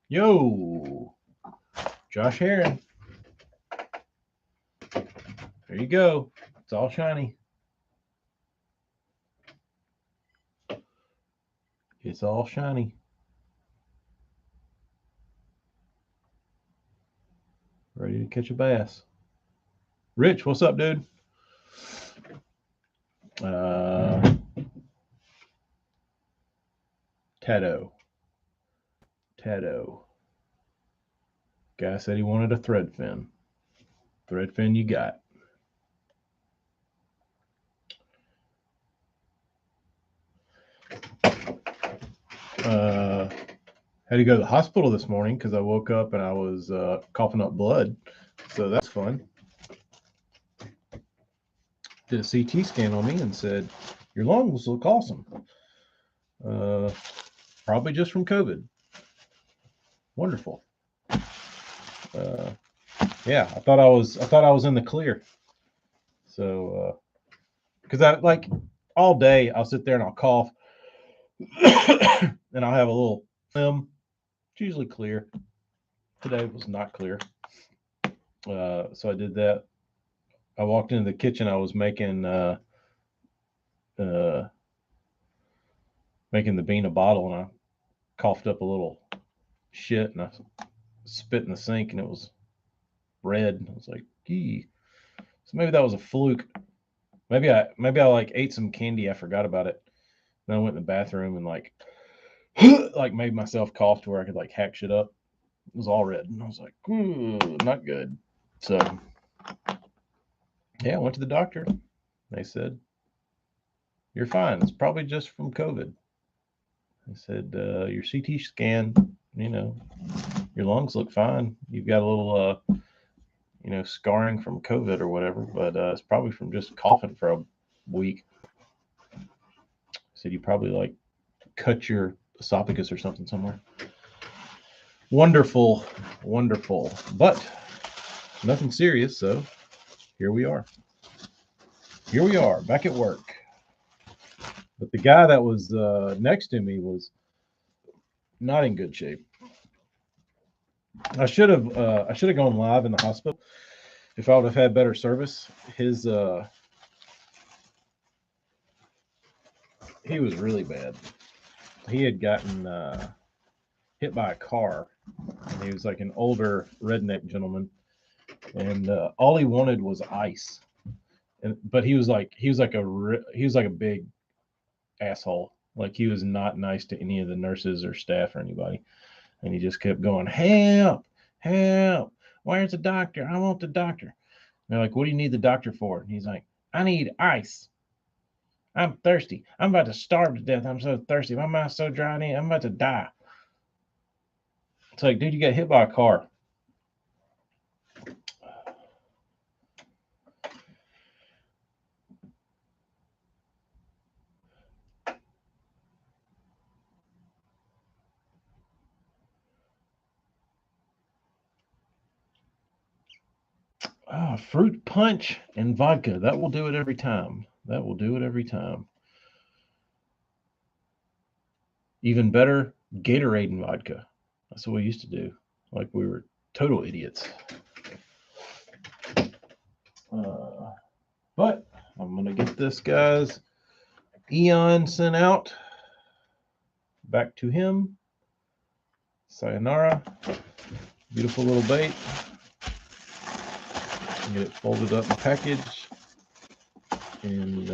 Yo, Josh Heron. There you go. It's all shiny. It's all shiny. Ready to catch a bass. Rich, what's up, dude? Tato. Tato. Guy said he wanted a thread fin. Thread fin you got. Had to go to the hospital this morning because I woke up and I was coughing up blood. So that's fun. Did a CT scan on me and said, your lungs look awesome. Probably just from COVID. Wonderful. Yeah, I thought I was in the clear. So, because I like all day I'll sit there and I'll cough, and I'll have a little phlegm. It's usually clear. Today was not clear. So I did that. I walked into the kitchen. I was making making the bean a bottle, and I coughed up a little shit, and I spit in the sink, and it was red. I was like, gee. So maybe that was a fluke. Maybe I like ate some candy. I forgot about it. Then I went in the bathroom and like like made myself cough to where I could like hack shit up. It was all red, and I was like, not good. So yeah, I went to the doctor. They said, you're fine. It's probably just from COVID. They said, your CT scan, your lungs look fine. You've got a little, scarring from COVID or whatever, but it's probably from just coughing for a week. Said you probably like cut your esophagus or something somewhere. Wonderful, wonderful. But nothing serious, so here we are. Here we are, back at work. But the guy that was next to me was not in good shape. I should have gone live in the hospital if I would have had better service. His he was really bad. He had gotten hit by a car. And he was like an older redneck gentleman, and all he wanted was ice. But he was like a big asshole. Like he was not nice to any of the nurses or staff or anybody. And he just kept going, help, help. Where's the doctor? I want the doctor. And they're like, what do you need the doctor for? And he's like, I need ice. I'm thirsty. I'm about to starve to death. I'm so thirsty. My mouth's so dry. I'm about to die. It's like, dude, you got hit by a car. Fruit punch and vodka. That will do it every time. That will do it every time. Even better, Gatorade and vodka. That's what we used to do. Like we were total idiots. But I'm going to get this guy's Eon sent out. Back to him. Sayonara. Beautiful little bait. Get it folded up and packaged. And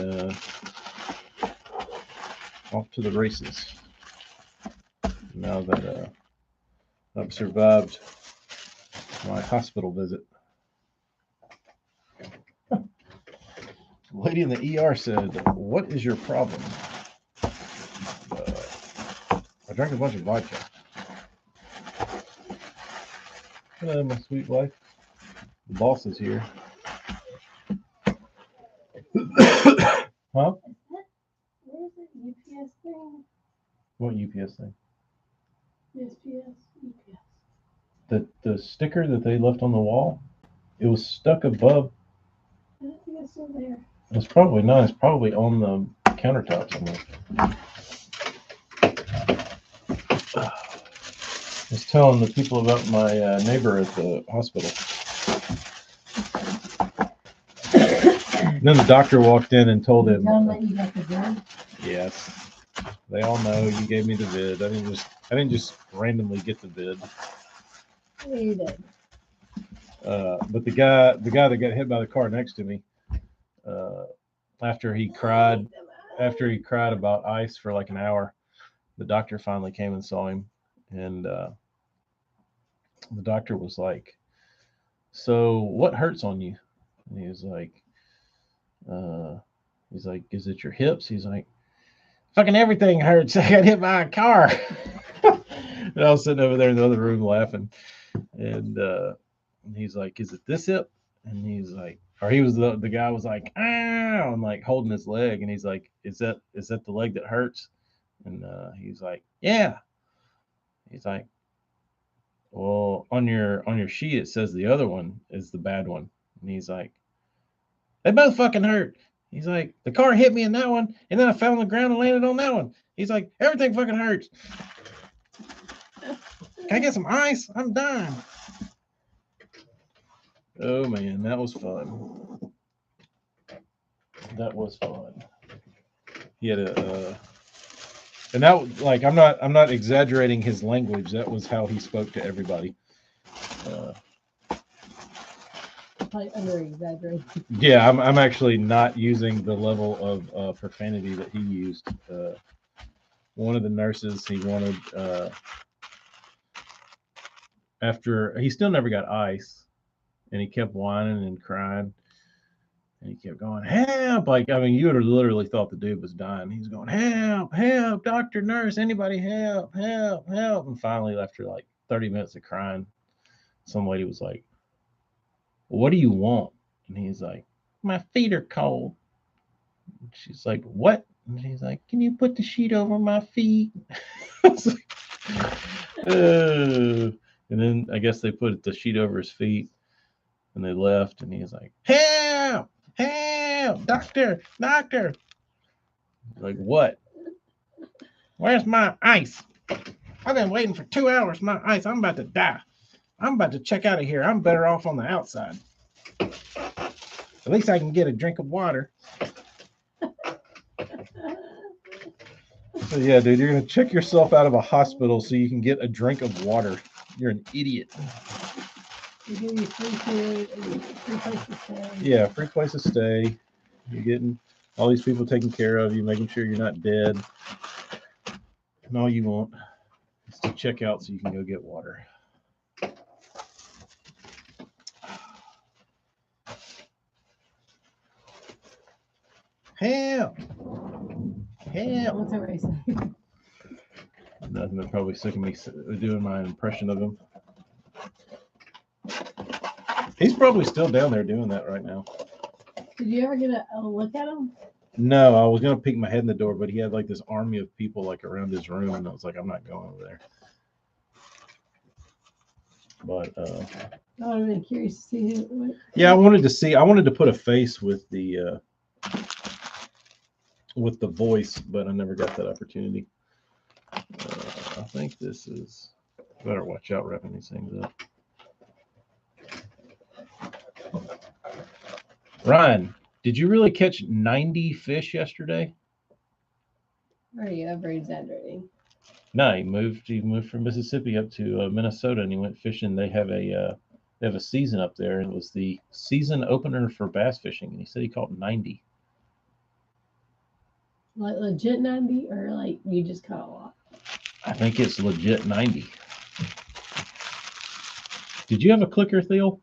off to the races. Now that I've survived my hospital visit. The lady in the ER said, what is your problem? I drank a bunch of vodka. Hello, my sweet wife. The boss is here. Huh? Where is it? UPS thing? What UPS thing? USPS? UPS. The sticker that they left on the wall, it was stuck above. I don't think it's still there. It's probably not. It's probably on the countertop somewhere. was telling the people about my neighbor at the hospital. Then the doctor walked in and told him, Tell them that you got the vid. "Yes, they all know you gave me the vid. I didn't just randomly get the vid." Yeah, you did. But the guy that got hit by the car next to me, after he cried about ice for like an hour, the doctor finally came and saw him, and the doctor was like, "So what hurts on you?" And he was like, "Is it your hips?" He's like, "Fucking everything hurts. I got hit by a car." And I was sitting over there in the other room laughing, and he's like, "Is it this hip?" And he's like, or he was the guy was like, "Ah," and like holding his leg, and he's like, "Is that the leg that hurts?" And he's like, "Yeah." He's like, "Well, on your sheet it says the other one is the bad one." And he's like, "They both fucking hurt." He's like, "The car hit me in that one, and then I fell on the ground and landed on that one." He's like, "Everything fucking hurts. Can I get some ice? I'm dying." Oh man, that was fun. That was fun. He had a, and that like I'm not exaggerating his language. That was how he spoke to everybody. Probably under exaggerated. Yeah, I'm actually not using the level of profanity that he used. One of the nurses, he wanted after he still never got ice, and he kept whining and crying, and he kept going, "Help!" Like, I mean, you would have literally thought the dude was dying. He's going, "Help, help, doctor, nurse, anybody help, help, help." And finally, after like 30 minutes of crying, some lady was like, "What do you want?" And he's like, "My feet are cold." She's like, "What?" And he's like, "Can you put the sheet over my feet?" I was like, "Ugh." And then I guess they put the sheet over his feet, and they left, and he's like, "Help! Help! Doctor! Doctor!" Like, "What? Where's my ice? I've been waiting for 2 hours for my ice. I'm about to die. I'm about to check out of here. I'm better off on the outside. At least I can get a drink of water." So yeah, dude, you're gonna check yourself out of a hospital so you can get a drink of water. You're an idiot. They give you free food and free place to stay. Yeah, free place to stay. You're getting all these people taking care of you, making sure you're not dead. And all you want is to check out so you can go get water. Help! Help! What's everybody saying? Nothing. They're probably sick of me doing my impression of him. He's probably still down there doing that right now. Did you ever get a look at him? No, I was gonna peek my head in the door, but he had like this army of people like around his room, and I was like, I'm not going over there. But I would have been curious to see who. yeah, I wanted to put a face with the voice, but I never got that opportunity. I think this is, better watch out wrapping these things up. Ryan, did you really catch 90 fish yesterday? Are you ever exaggerating? No, he moved from Mississippi up to Minnesota, and he went fishing. They have a season up there, and it was the season opener for bass fishing, and he said he caught 90. Like legit 90, or like you just caught a lot? I think it's legit 90. Did you have a clicker, Theo?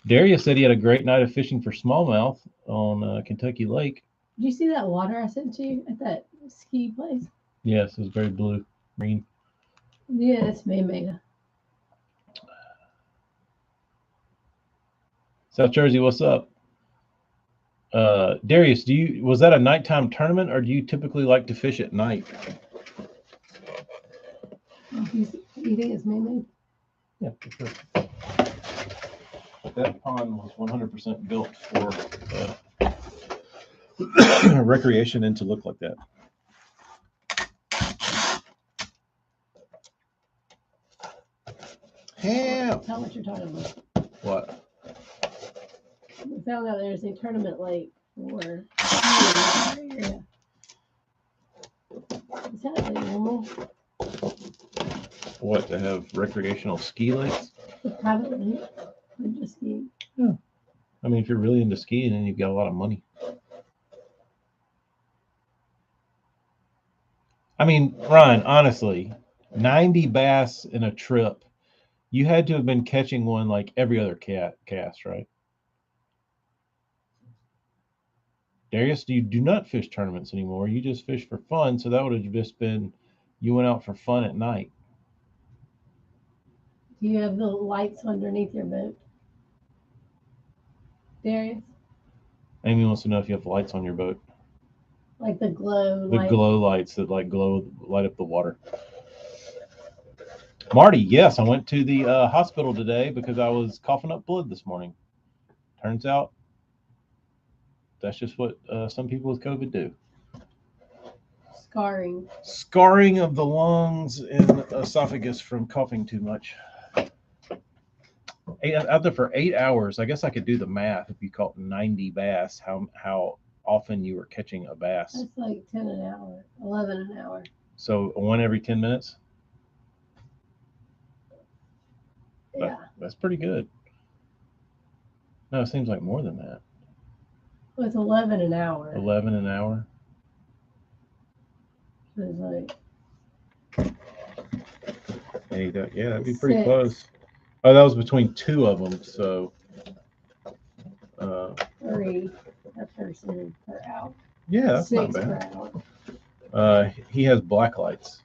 Darius said he had a great night of fishing for smallmouth on Kentucky Lake. Did you see that water I sent you at that ski place? Yes, it was very blue, green. Yeah, it's man-made. South Jersey, what's up? Darius, was that a nighttime tournament, or do you typically like to fish at night? You think it's man-made? Yeah, for sure. That pond was 100% built for recreation and to look like that. Damn. Tell what you're talking about. What? We found out there's a tournament lake for skiing in our area. Is that like normal? What, to have recreational ski lakes? The private lake? Or just skiing? I mean, if you're really into skiing and you've got a lot of money. I mean, Ryan, honestly, 90 bass in a trip, you had to have been catching one like every other cast, right? Darius, you do not fish tournaments anymore. You just fish for fun. So that would have just been, you went out for fun at night. Do you have the lights underneath your boat? Darius? Amy wants to know if you have lights on your boat. Like the glow The light. glow lights that like light up the water. Marty, yes, I went to the hospital today because I was coughing up blood this morning. Turns out that's just what some people with COVID do. Scarring. Scarring of the lungs and esophagus from coughing too much. Out there for 8 hours. I guess I could do the math if you caught 90 bass, how often you were catching a bass. That's like 10 an hour, 11 an hour. So one every 10 minutes? Yeah. That's pretty good. No, it seems like more than that. Well, it's 11 an hour. 11 an hour? So it's like Yeah, that'd be pretty 6. close. Oh, that was between two of them. So 3 a person per hour. yeah, that's 6 not per bad. hour. He has black lights.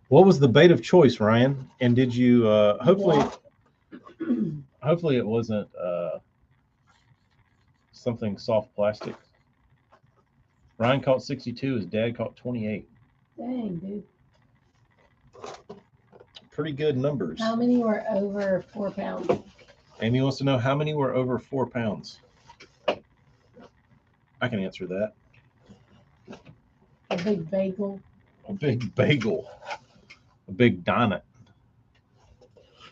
What was the bait of choice, Ryan? And did you hopefully it wasn't something soft plastic. Ryan caught 62. His dad caught 28. Dang, dude. Pretty good numbers. How many were over 4 pounds? Amy wants to know how many were over 4 pounds. I can answer that. A big bagel. A big bagel. A big donut.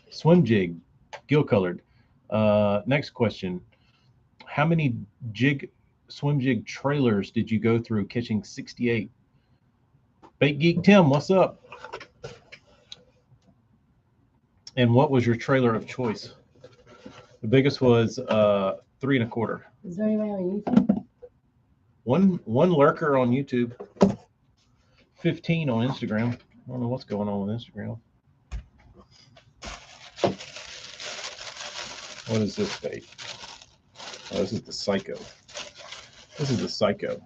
Swim jig, gill colored. Next question. How many swim jig trailers did you go through catching 68? Bait Geek Tim, what's up? And what was your trailer of choice? The biggest was 3 1/4. Is there anybody on YouTube? One lurker on YouTube. 15 on Instagram. I don't know what's going on with Instagram. What is this bait? Oh, this is the Psycho. This is the Psycho.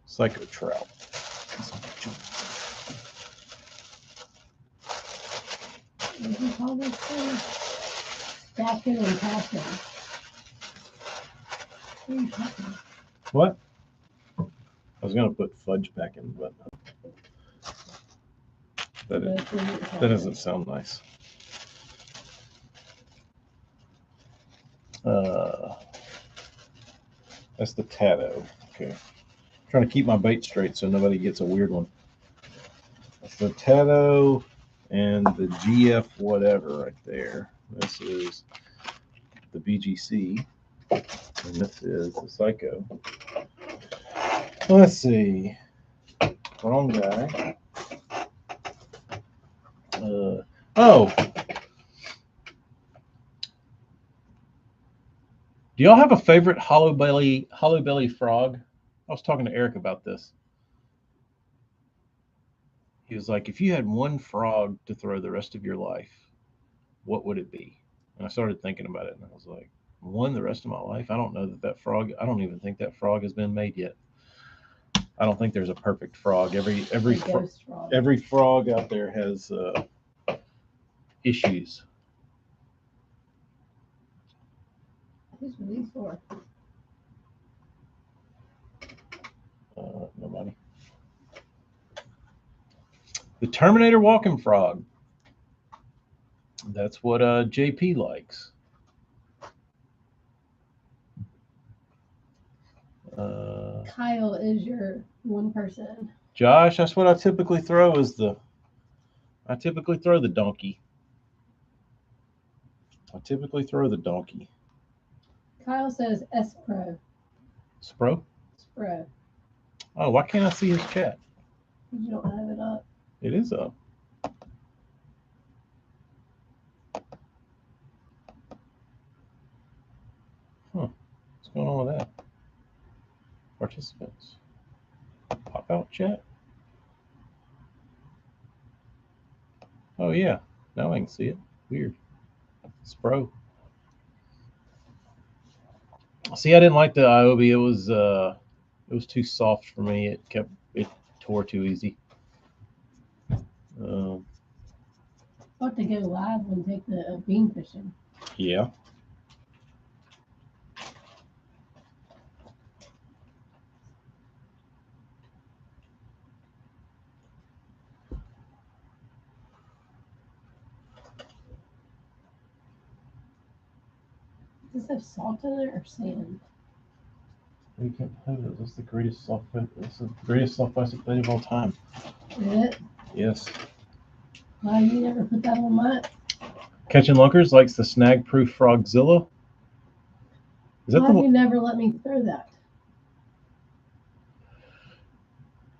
Psycho trout. What do you call this thing? Stackin and Packin. What are you talking about? What? I was gonna put fudge packing, but that doesn't sound nice. That's the Tato. Okay. Trying to keep my bait straight so nobody gets a weird one. That's the Tato and the GF whatever right there. This is the BGC. And this is the Psycho. Let's see. Wrong guy. Oh. Do y'all have a favorite hollow belly frog? I was talking to Eric about this. He was like, if you had one frog to throw the rest of your life, what would it be? And I started thinking about it, and I was like, one the rest of my life? I don't know that frog. I don't even think that frog has been made yet. I don't think there's a perfect frog. Every frog out there has issues. Who's these for? Nobody. The Terminator walking frog. That's what JP likes. Kyle is your one person. Josh, that's what I typically throw I typically throw the donkey. Kyle says Espro. Spro? Spro. Oh, why can't I see his chat? You don't have it up. It is up. Huh. What's going on with that? Participants. Pop out chat. Oh yeah. Now I can see it. Weird. Spro. See, I didn't like the Iobi. It was too soft for me. It tore too easy. I'll have to go live and take the bean fishing. Yeah. Does it have salt in it or sand? You can't believe it. That's the greatest soft plastic plate of all time. Is it? Yes. Why you never put that on mine? Catching Lunkers likes the snag proof Frogzilla. Is that Why the have you one? never let me throw that?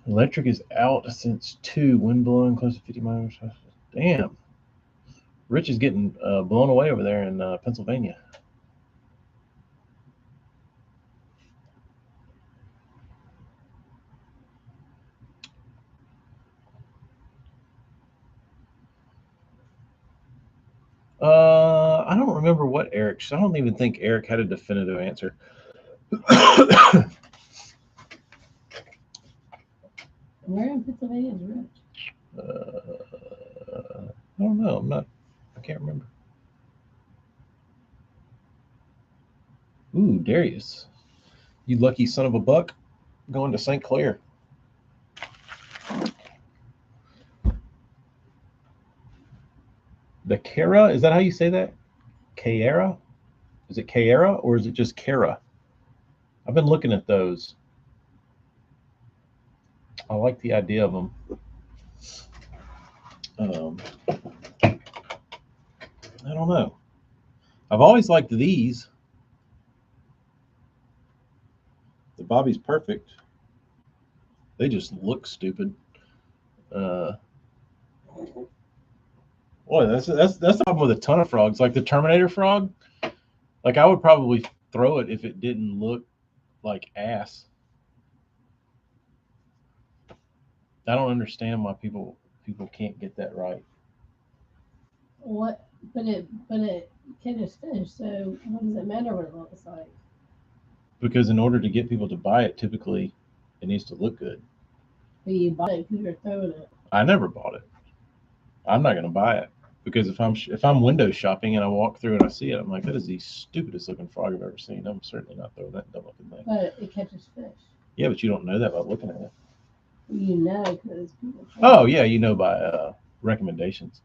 Electric is out since 2. Wind blowing close to 50 miles. Damn. Rich is getting blown away over there in Pennsylvania. I don't remember what Eric. I don't even think Eric had a definitive answer. Where in Pennsylvania is Rich? I don't know. I can't remember. Ooh, Darius. You lucky son of a buck. Going to St. Clair. The Cara, is that how you say that? Cara? Is it Cara or is it just Cara? I've been looking at those. I like the idea of them. I don't know. I've always liked these. The Bobby's Perfect. They just look stupid. Boy, that's the problem with a ton of frogs. Like the Terminator frog. Like I would probably throw it if it didn't look like ass. I don't understand why people can't get that right. What? But it catches fish. So what does it matter what it looks like? Because in order to get people to buy it, typically it needs to look good. But you buy it because you're throwing it. I never bought it. I'm not going to buy it because if I'm window shopping and I walk through and I see it, I'm like, that is the stupidest looking frog I've ever seen. I'm certainly not throwing that dumb looking thing. But it catches fish. Yeah, but you don't know that by looking at it. You know because people. Oh yeah, you know by recommendations.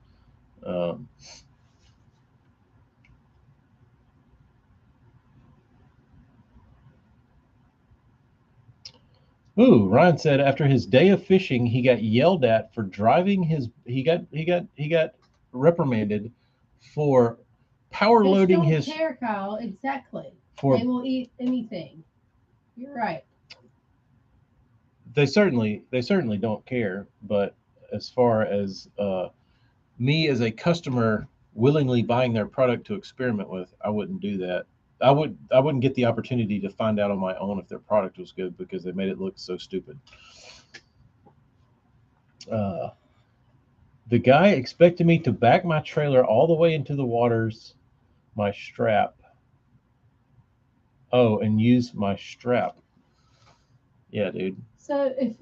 Ooh, Ryan said after his day of fishing, he got yelled at for driving his. He got reprimanded for power Fish loading don't his. care, Kyle. Exactly. For They will eat anything. You're right. they certainly don't care, but as far as me as a customer willingly buying their product to experiment with, I wouldn't do that. I wouldn't get the opportunity to find out on my own if their product was good because they made it look so stupid. The guy expected me to back my trailer all the way into the waters, my strap. Oh, and use my strap. Yeah, dude. So if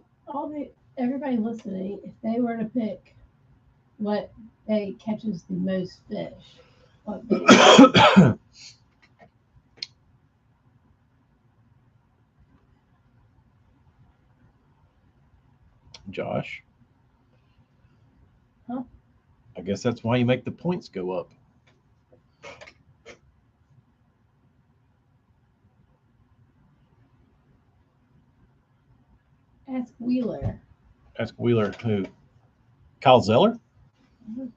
everybody listening, if they were to pick what bait catches the most fish, what bait? Josh. Huh? I guess that's why you make the points go up. Ask Wheeler. Ask Wheeler who? Kyle Zeller? Mhm.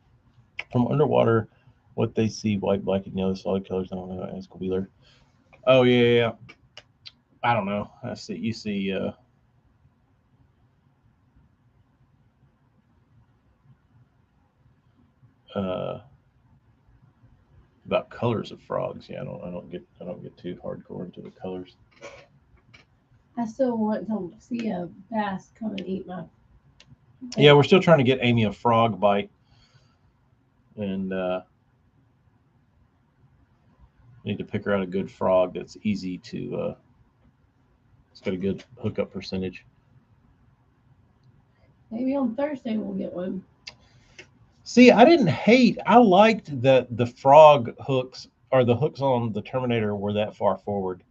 From underwater, what they see, white, black, and yellow solid colors. I don't know. Ask Wheeler. Oh yeah. I don't know. I see. You see. Uh, about colors of frogs. Yeah, I don't get too hardcore into the colors. I still want to see a bass come and eat my. Yeah, we're still trying to get Amy a frog bite, and need to pick her out a good frog that's easy to. It's got a good hookup percentage. Maybe on Thursday we'll get one. See, I didn't hate. I liked that the frog hooks or the hooks on the Terminator were that far forward.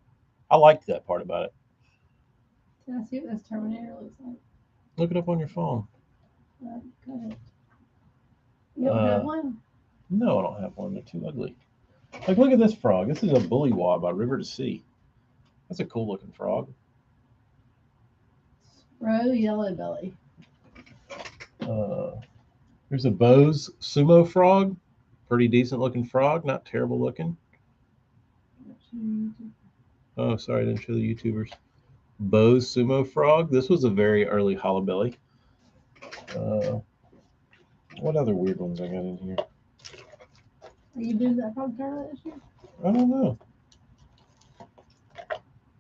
I liked that part about it. Can I see what this Terminator looks like? Look it up on your phone. Go ahead. You don't have one? No, I don't have one. They're too ugly. Like, look at this frog. This is a bullywog by River to Sea. That's a cool looking frog. Spro yellow belly. There's a Bose sumo frog. Pretty decent looking frog. Not terrible looking. Oh, sorry, I didn't show the YouTubers. Bose sumo frog. This was a very early hollowbelly. What other weird ones I got in here? Are you doing that frog tournament this year? I don't know.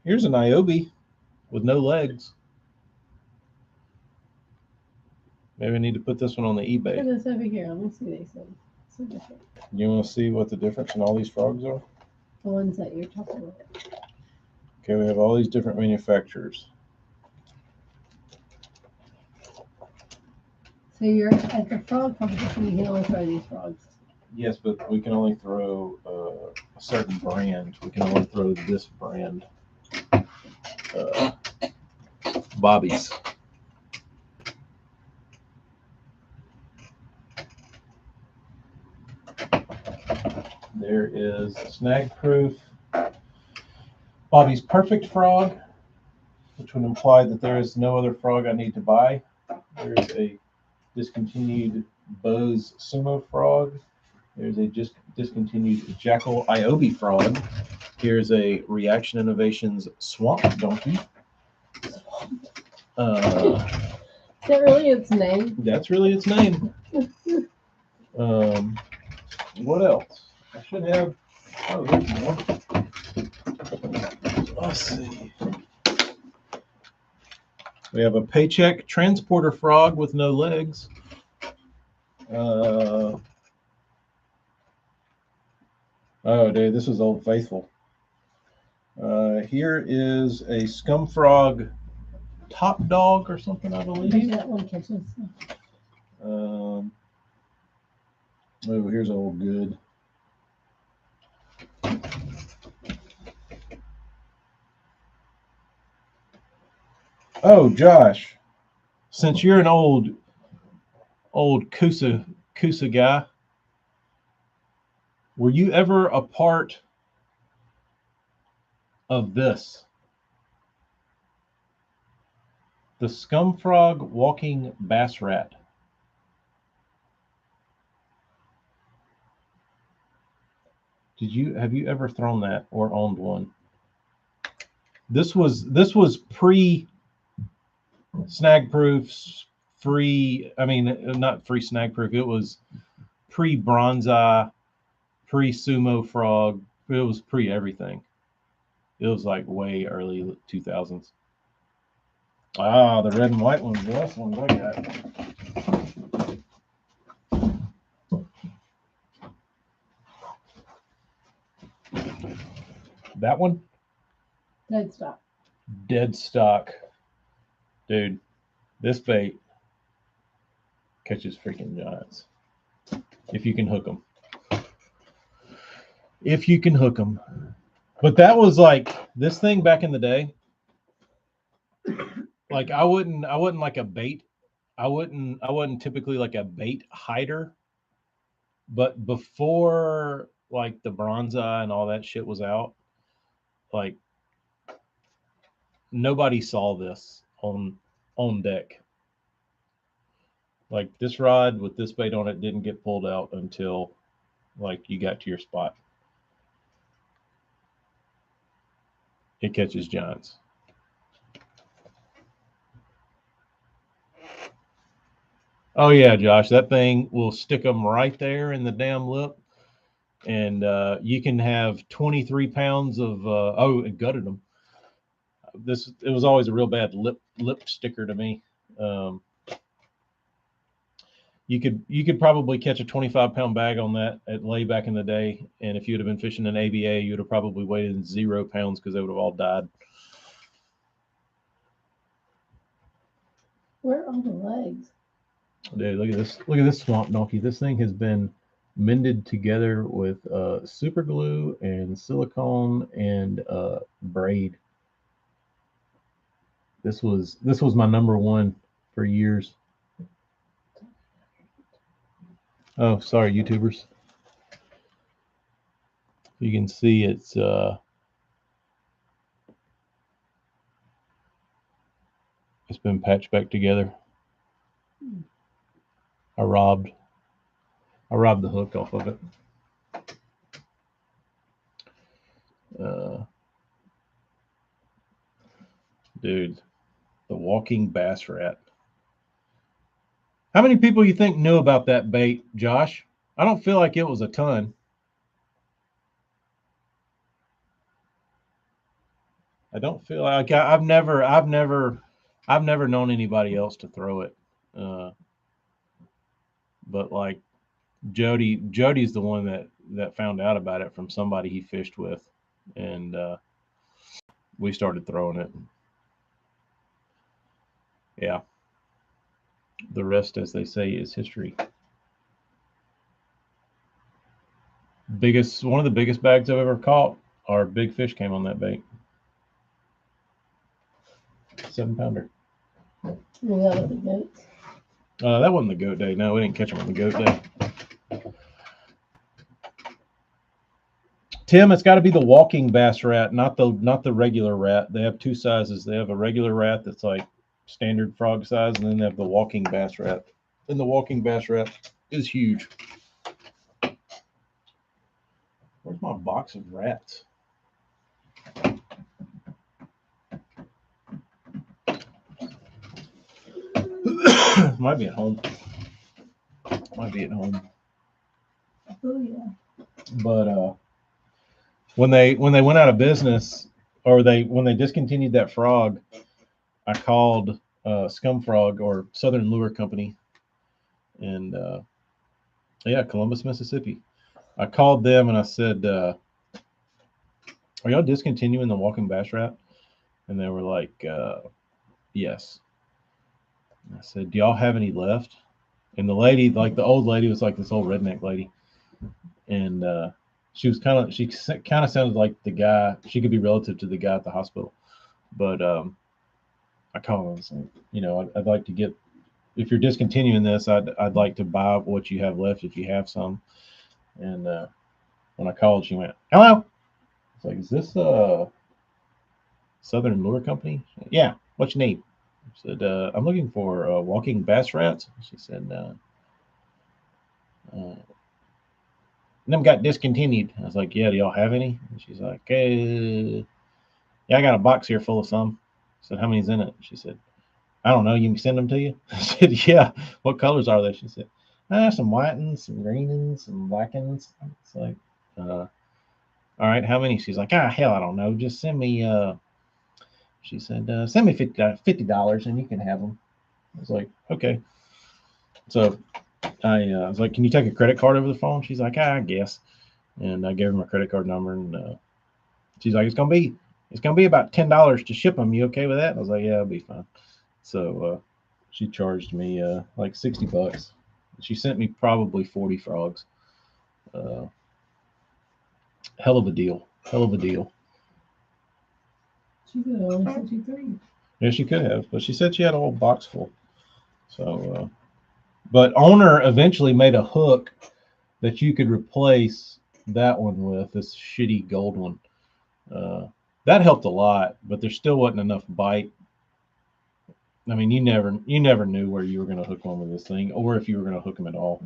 Here's an Niobe with no legs. Maybe I need to put this one on the Put eBay. this over here. Let me see these things. See different. You want to see what the difference in all these frogs are? The ones that you're talking about. Okay, we have all these different manufacturers. So you're at the frog competition. You can only throw these frogs. Yes, but we can only throw a certain brand. We can only throw this brand. Bobby's. There is Snag Proof. Bobby's Perfect Frog, which would imply that there is no other frog I need to buy. There's a discontinued Bose Sumo Frog. There's a discontinued Jackal Iobi Frog. Here's a Reaction Innovations Swamp Donkey. Is that really its name? That's really its name. What else? I should have. Oh, there's more. Let's see. We have a Paycheck Transporter Frog with no legs. Oh, dude, this is Old Faithful. Here is a Scum Frog Top Dog or something, I Maybe believe. that one catches. Oh, here's Old Good. Oh, Josh, since you're an old Kusa guy, were you ever a part of this? The Scum Frog Walking Bass Rat. Have you ever thrown that or owned one? This was pre snag proofs, not free snag proof. It was pre bronze-eye, pre sumo frog. It was pre everything. It was like way early 2000s. Ah, the red and white ones. That's the ones I got. That one? Dead stock. Dead stock. Dude, this bait catches freaking giants. If you can hook them. If you can hook them. But that was like this thing back in the day. Like I wouldn't like a bait. I wasn't typically like a bait hider. But before like the bronze-eye and all that shit was out, like nobody saw this on on deck. Like this rod with this bait on it didn't get pulled out until like you got to your spot. It catches giants. Oh yeah, Josh, that thing will stick them right there in the damn lip, and you can have 23 pounds of. Oh, it gutted them. It was always a real bad lip sticker to me. Um, you could probably catch a 25-pound bag on that at lay back in the day, and if you'd have been fishing an ABA, you'd have probably weighed in 0 pounds because they would have all died. Where are all the legs? Dude, look at this! Look at this swamp donkey. This thing has been mended together with super glue and silicone and braid. This was my number one for years. Oh, sorry, YouTubers. You can see it's been patched back together. I robbed the hook off of it. Dude, the walking bass rat. How many people you think knew about that bait, Josh? I don't feel like it was a ton. I don't feel like I've never known anybody else to throw it. But like Jody's the one that found out about it from somebody he fished with, and we started throwing it. Yeah. The rest, as they say, is history. One of the biggest bags I've ever caught. Our big fish came on that bait. 7-pounder. That the goats. That wasn't the goat day. No, we didn't catch them on the goat day. Tim, it's got to be the walking bass rat, not the regular rat. They have two sizes. They have a regular rat that's like standard frog size, and then they have the walking bass rat. And the walking bass rat is huge. Where's my box of rats? Might be at home. Might be at home. Oh yeah. But when they went out of business, or when they discontinued that frog, I called Scum Frog or Southern Lure Company, and yeah, Columbus, Mississippi. I called them and I said, "Are y'all discontinuing the walking bass rat?" And they were like, "Yes." And I said, "Do y'all have any left?" And the lady, like the old lady, was like this old redneck lady, and she kind of sounded like the guy. She could be relative to the guy at the hospital, but I called her and was like, I'd like to get, if you're discontinuing this, I'd like to buy what you have left if you have some. And when I called, she went, "Hello." It's like, "Is this Southern Lure Company?" Said, "Yeah. What you need?" I said, "I'm looking for walking bass rats." She said, "Them got discontinued." I was like, "Yeah, do y'all have any?" And she's like, "Yeah, I got a box here full of some." I said, "How many's in it?" She said, "I don't know. You can send them to you?" I said, "Yeah." "What colors are they?" She said, "Some white ones, some green ones, some black ones." It's like, all right, how many? She's like, hell, I don't know. Just send me, she said, send me $50 and you can have them. I was like, okay. So I was like, "Can you take a credit card over the phone?" She's like, I guess. And I gave her my credit card number, and she's like, it's gonna be about $10 to ship them. You okay with that? And I was like, yeah, it'll be fine. So she charged me like $60. She sent me probably 40 frogs. Hell of a deal. Hell of a deal. She could have only sent you 3. Yeah, she could have, but she said she had a whole box full. So, but owner eventually made a hook that you could replace that one with, this shitty gold one. That helped a lot, but there still wasn't enough bite I mean, you never knew where you were going to hook one with this thing, or if you were going to hook them at all.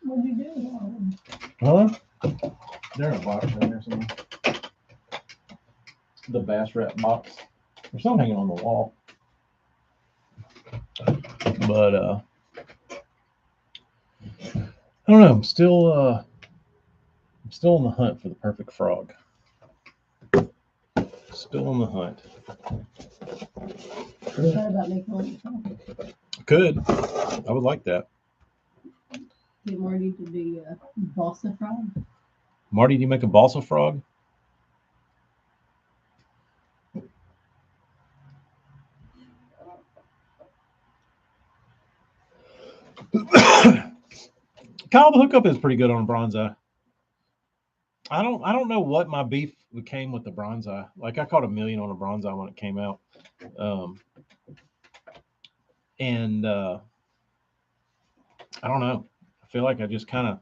What'd you do with all of them? Huh? They're in a box right there somewhere. The bass rat box. There's some hanging on the wall. But I don't know. I'm still on the hunt for the perfect frog. Still on the hunt. You thought about making one yourself? Could. I would like that. Get Marty to be a balsa frog. Marty, do you make a balsa frog? Kyle, the hookup is pretty good on a bronze-eye. I don't know what my beef became with the bronze-eye. Like I caught 1,000,000 on a bronze-eye when it came out, and I don't know. I feel like I just kind of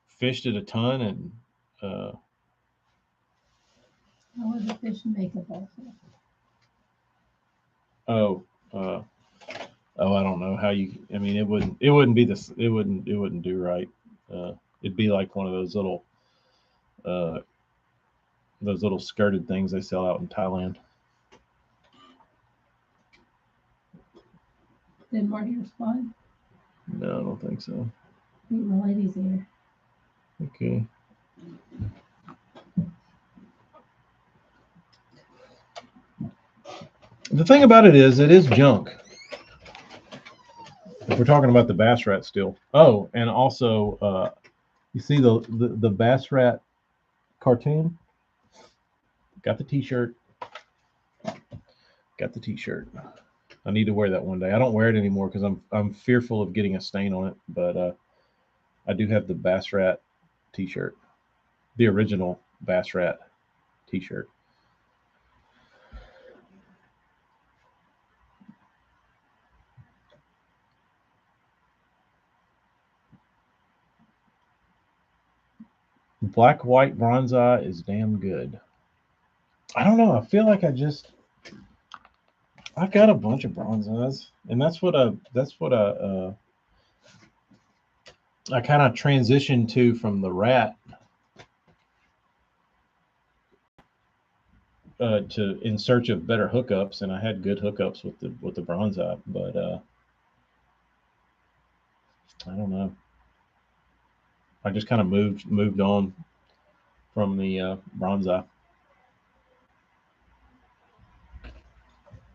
fished it a ton, and How would the fish make a balsa? oh, I don't know how you. I mean, it wouldn't be this. It wouldn't do right. It'd be like one of those little skirted things they sell out in Thailand. Did Marty respond? No, I don't think so. I think my lady's here. Okay. The thing about it is junk. If we're talking about the bass rat still. Oh, and also, you see the bass rat cartoon? Got the T-shirt. Got the T-shirt. I need to wear that one day. I don't wear it anymore because I'm fearful of getting a stain on it. But I do have the bass rat T-shirt, the original bass rat T-shirt. Black white bronze eye is damn good. I don't know. I feel like I've got a bunch of bronze eyes, and that's what I kind of transitioned to from the rat to in search of better hookups, and I had good hookups with the bronze eye, but I don't know. I just kind of moved on from the bronze eye.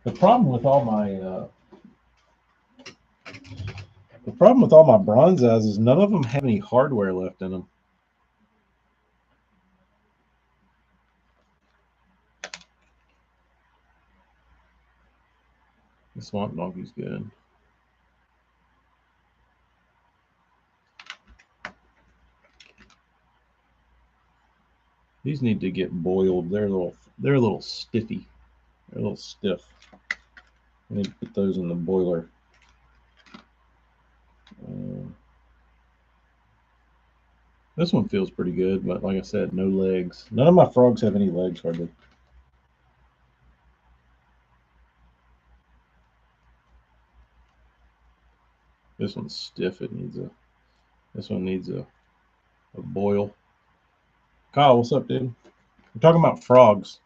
The problem with all my bronze eyes is none of them have any hardware left in them. The swamp donkey's good. These need to get boiled. They're a little stiffy. They're a little stiff. I need to put those in the boiler. This one feels pretty good, but like I said, no legs. None of my frogs have any legs hardly. This one's stiff. This one needs a boil. Kyle, what's up, dude? We're talking about frogs.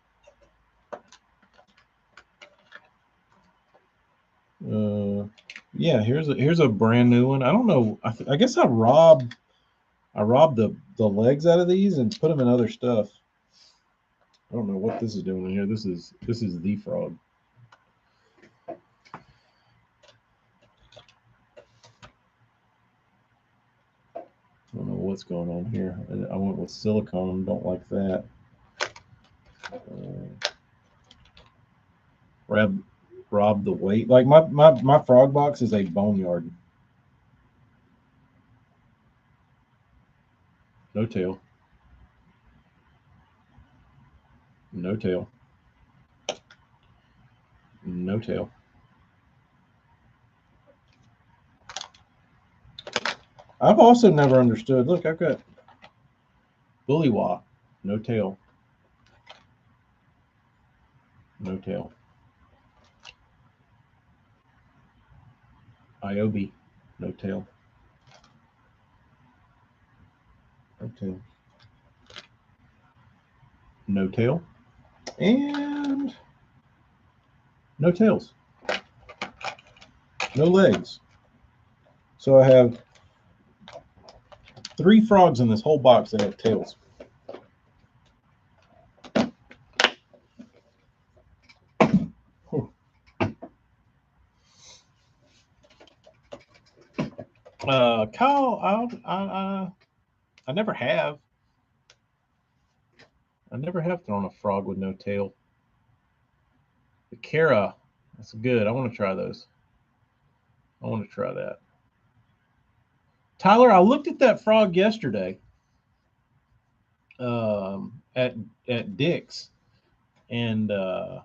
Yeah, here's a brand new one. I don't know. I guess I robbed the legs out of these and put them in other stuff. I don't know what this is doing in here. This is the frog. I don't know what's going on here. I went with silicone. Don't like that. Rob the weight. Like my frog box is a boneyard. No tail. No tail. No tail. I've also never understood. Look, I've got bullywop. No tail. No tail. Iobi, no tail. No tail. No tail. And no tails. No legs. So I have 3 frogs in this whole box that have tails. Kyle, I never have. I never have thrown a frog with no tail. The Cara, that's good. I want to try those. I want to try that. Tyler, I looked at that frog yesterday at Dick's, and I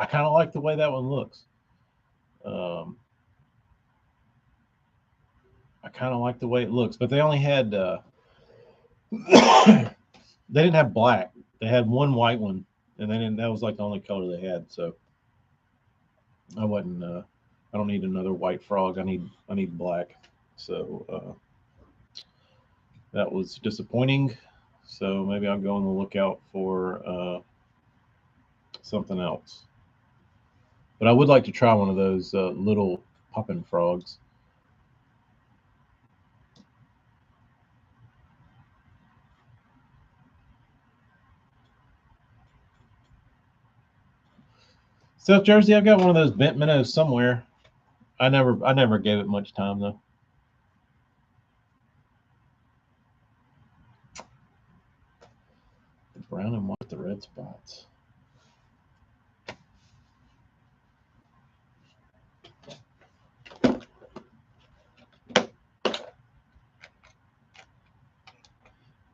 kind of like the way that one looks. I kind of like the way it looks, but they only had they didn't have black. They had one white one, and then that was like the only color they had. So I wasn't. I don't need another white frog. I need black. So that was disappointing. So maybe I'll go on the lookout for something else. But I would like to try one of those little popping frogs. South Jersey, I've got one of those bent minnows somewhere. I never gave it much time though. The brown and white with the red spots.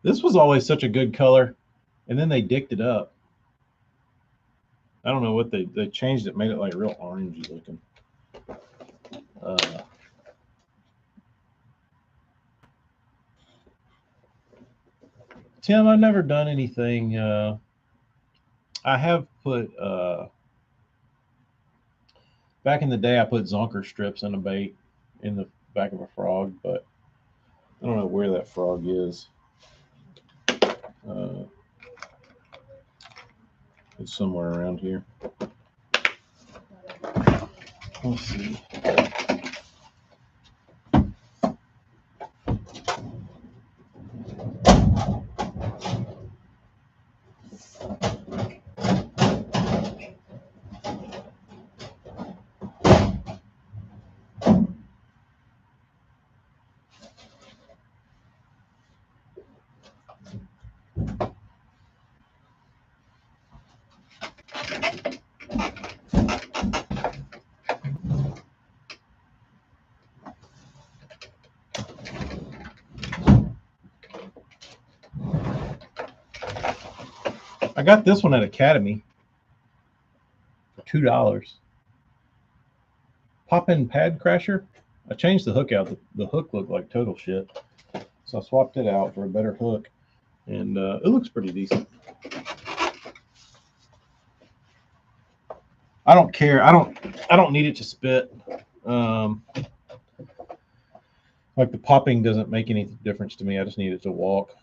This was always such a good color, and then they dicked it up. I don't know what they changed it, made it like real orangey looking. Tim, I've never done anything. I have put back in the day. I put zonker strips in a bait in the back of a frog, but I don't know where that frog is. It's somewhere around here. Let's see. I got this one at Academy for $2. Pop-in pad crasher. I changed the hook out. The hook looked like total shit, so I swapped it out for a better hook, and it looks pretty decent. I don't care. I don't need it to spit. Like the popping doesn't make any difference to me. I just need it to walk.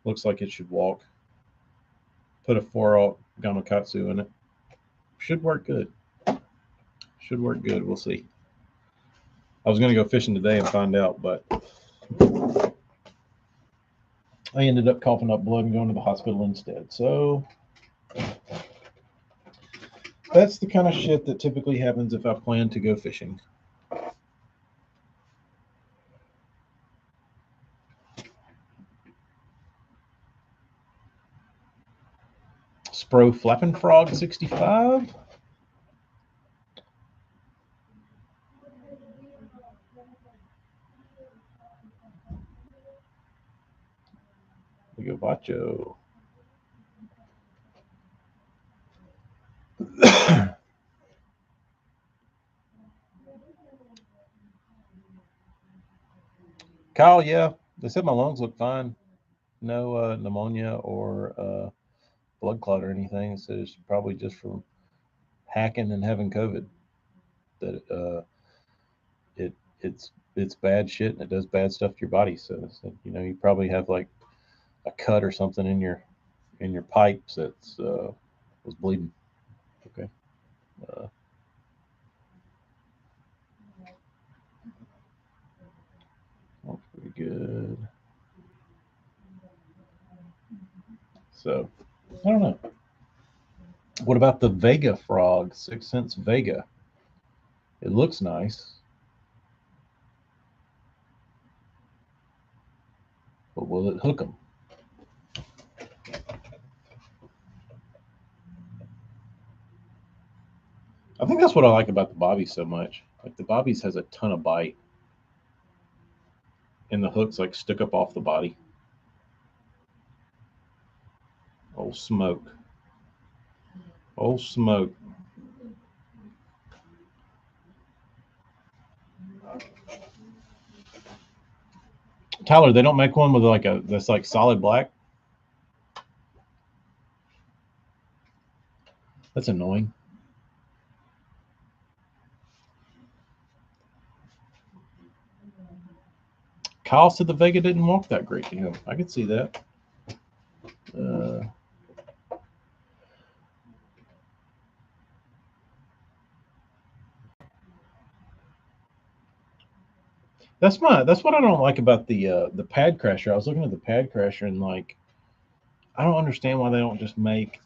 Looks like it should walk. Put a 4-aught Gamakatsu in it. Should work good. Should work good. We'll see. I was going to go fishing today and find out, but I ended up coughing up blood and going to the hospital instead. So that's the kind of shit that typically happens if I plan to go fishing. Spro Flapping Frog 65. We go Vacho. Kyle, yeah, they said my lungs look fine. No pneumonia or blood clot or anything. It said it's probably just from hacking and having COVID that it's bad shit and it does bad stuff to your body. So you probably have like a cut or something in your pipes that's was bleeding. Okay. Uh, that's pretty good. So I don't know. What about the Vega frog? 6 cents Vega. It looks nice, but will it hook them? I think that's what I like about the bobby so much. Like the bobbies has a ton of bite, and the hooks like stick up off the body. Old smoke. Old smoke. Tyler, they don't make one with like a that's like solid black. That's annoying. Kyle said the Vega didn't walk that great to him. I could see that. Uh, that's what I don't like about the pad crasher. I was looking at the pad crasher and like I don't understand why they don't just make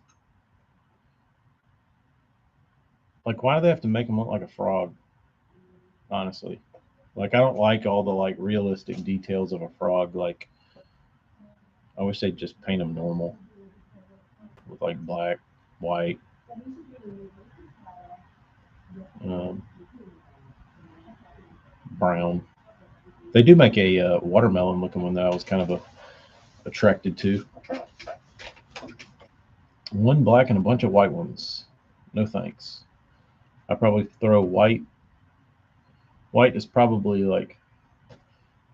like why do they have to make them look like a frog? Honestly, like I don't like all the like realistic details of a frog. Like I wish they'd just paint them normal with like black, white, um, brown. They do make a watermelon looking one that I was kind of attracted to. One black and a bunch of white ones. No thanks. I probably throw white. White is probably like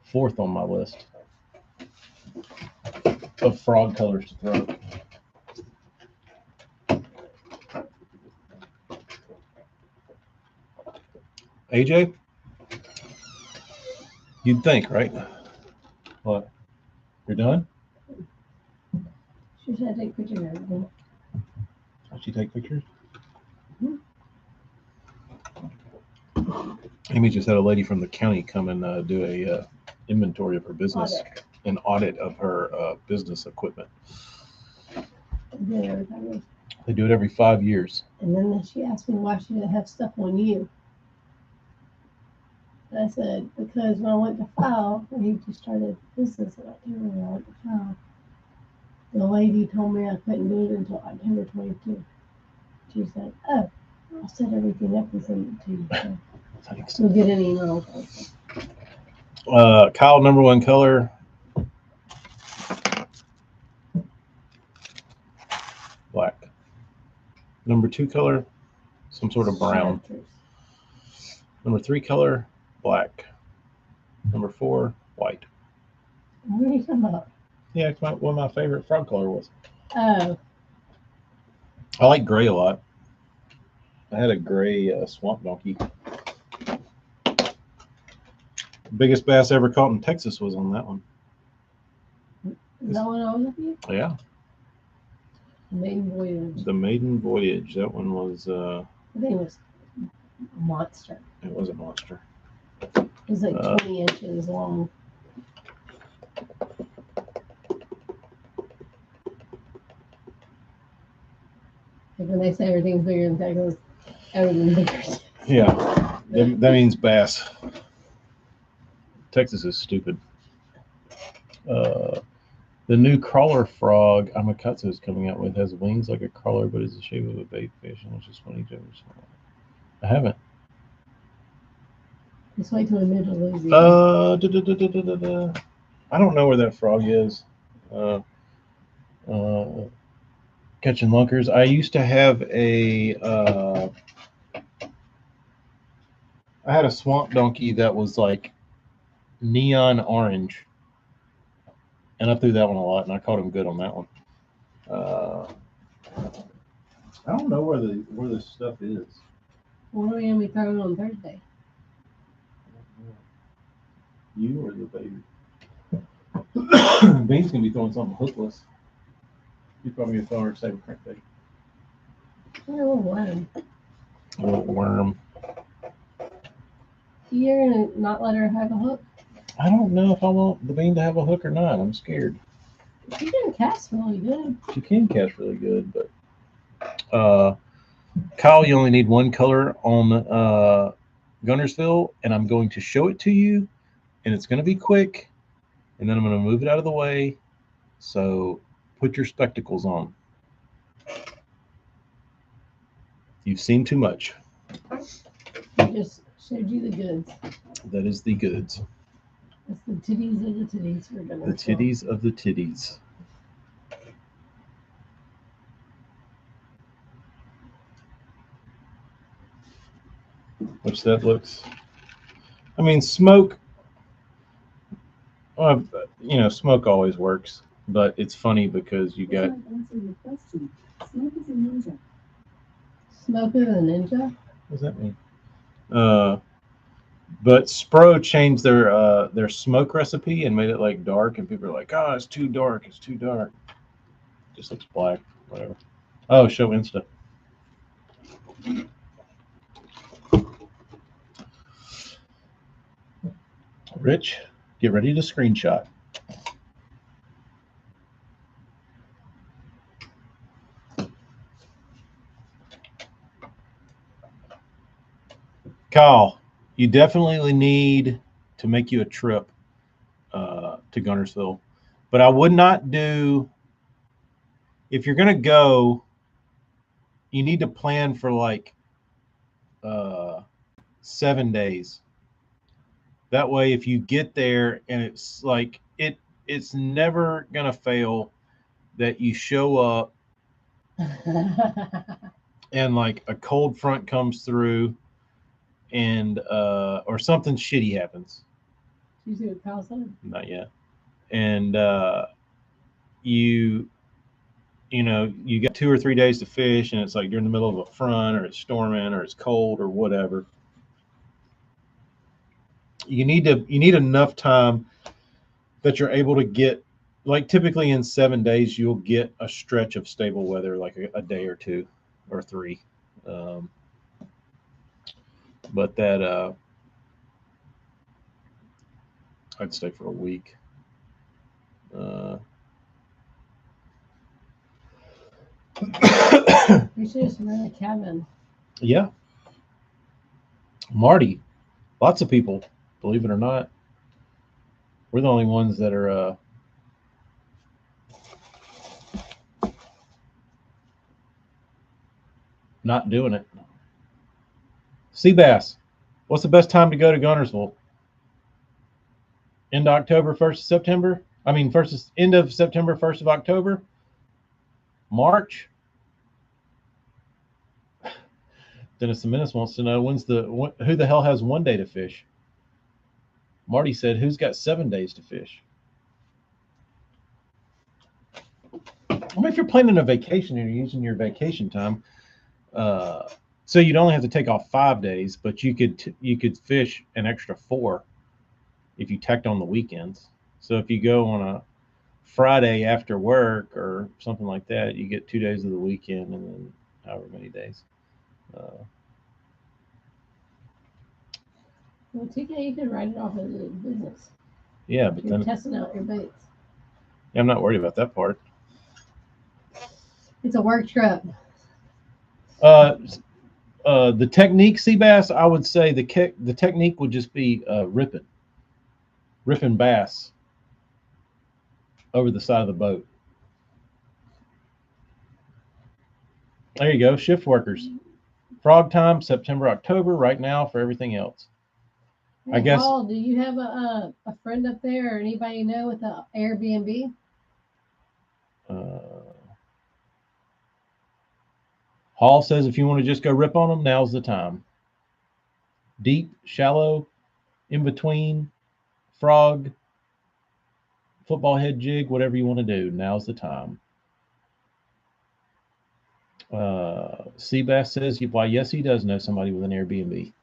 fourth on my list of frog colors to throw. AJ, you'd think, right? What? You're done? She said take pictures of everything. Did she take pictures? Mm-hmm. Amy just had a lady from the county come and do a inventory of her business, an audit of her business equipment. Yeah, They do it every 5 years. and then she asked me why she didn't have stuff on you. And I said, because when I went to file, when he just started business in October, when I went to file, the lady told me I couldn't do it until October 22. She said, oh, I'll set everything up and send it to you. So Thanks. you'll get an email. Kyle, number one color. Black. Number two color, some sort of brown. Number three color, black. Number four, white. What are you talking about? Yeah, it's what my favorite frog color was. Oh. I like gray a lot. I had a gray swamp donkey. Biggest bass ever caught in Texas was on that one. Is that one I was with you? Yeah. Maiden Voyage. The Maiden Voyage. That one was. I think it was a monster. It was a monster. It was like 20 inches long. Like when they say everything's bigger than Texas, everything's bigger. Yeah, that means bass. Texas is stupid. The new crawler frog Amakatsu is coming out with has wings like a crawler, but is the shape of a bait fish, and it's just funny jokes. I haven't. Just wait till the middle lose it. I don't know where that frog is. Catching lunkers. I used to have I had a swamp donkey that was like neon orange, and I threw that one a lot, and I caught him good on that one. I don't know where this stuff is. What are we gonna be throwing on Thursday? You or the baby? Bean's gonna be throwing something hookless. He's probably gonna throw her a same crankbait. A little worm. A little worm. You're gonna not let her have a hook? I don't know if I want the Bean to have a hook or not. I'm scared. She can cast really good. She can cast really good, but Kyle, you only need one color on Gunnersville, and I'm going to show it to you, and it's going to be quick, and then I'm going to move it out of the way. So put your spectacles on. You've seen too much. I just showed you the goods. That is the goods. That's the titties of the titties for Gunnersville. The titties of the titties. Which that looks. I mean, smoke. Smoke always works, but it's funny because you got. Smoke is a ninja? What does that mean? But Spro changed their smoke recipe and made it like dark, and people are like, "Oh, it's too dark. It's too dark." Just looks black. Whatever. Oh, show Insta. Rich, get ready to screenshot. Kyle, you definitely need to make you a trip to Gunnersville, but I would not do. If you're gonna go, you need to plan for like 7 days. That way, if you get there and it's like it's never gonna fail that you show up and like a cold front comes through and or something shitty happens. You see what Kyle said? Not yet. And you got 2 or 3 days to fish, and it's like you're in the middle of a front, or it's storming, or it's cold, or whatever. You need enough time that you're able to get, like typically in 7 days, you'll get a stretch of stable weather, like a day or 2 or 3. But that I'd stay for a week. We should just rent a cabin. Yeah. Marty, lots of people, believe it or not, we're the only ones that are not doing it. Sea bass, what's the best time to go to Gunnersville? End of October, 1st of September? I mean, end of September, 1st of October? March? Dennis the Menace wants to know who the hell has 1 day to fish? Marty said, who's got 7 days to fish? I mean, if you're planning a vacation and you're using your vacation time, so you'd only have to take off 5 days, but you could fish an extra 4 if you tacked on the weekends. So if you go on a Friday after work or something like that, you get 2 days of the weekend and then however many days. Well, TK, you could write it off as a business. Yeah, but you're then testing out your baits. I'm not worried about that part. It's a work trip. The technique, sea bass, I would say the technique would just be ripping bass over the side of the boat. There you go, shift workers. Frog time, September, October, right now for everything else. Hey, I guess. Paul, do you have a friend up there or anybody you know with an Airbnb? Hall says if you want to just go rip on them, now's the time. Deep, shallow, in between, frog, football head jig, whatever you want to do, now's the time. Seabass says, why, yes, he does know somebody with an Airbnb.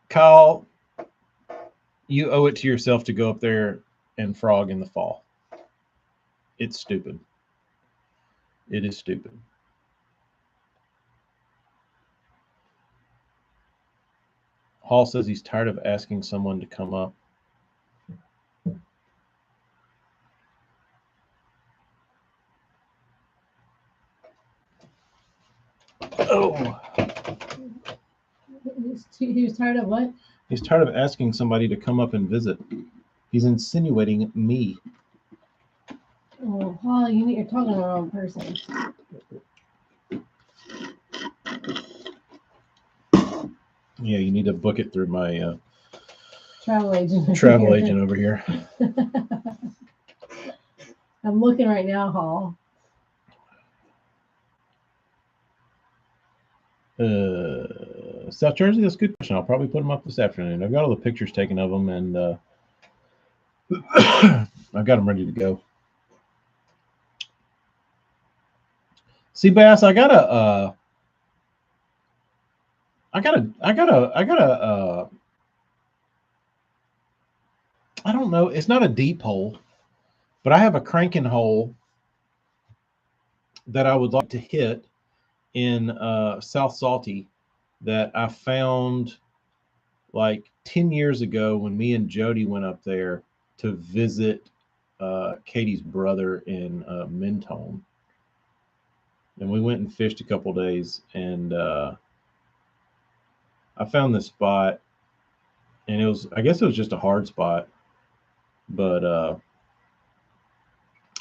Kyle, you owe it to yourself to go up there and frog in the fall. It's stupid. It is stupid. Hall says he's tired of asking someone to come up. Oh. He was tired of what? He's tired of asking somebody to come up and visit. He's insinuating me. Oh, Paul, you're talking to the wrong person. Yeah, you need to book it through my travel agent. Agent over here. I'm looking right now, Hall. South Jersey, that's a good question. I'll probably put them up this afternoon. I've got all the pictures taken of them, and I've got them ready to go. See, Bass, I don't know. It's not a deep hole, but I have a cranking hole that I would like to hit in South Salty that I found like 10 years ago when me and Jody went up there to visit Katie's brother in Mentone. And we went and fished a couple days, and I found this spot, and I guess it was just a hard spot, but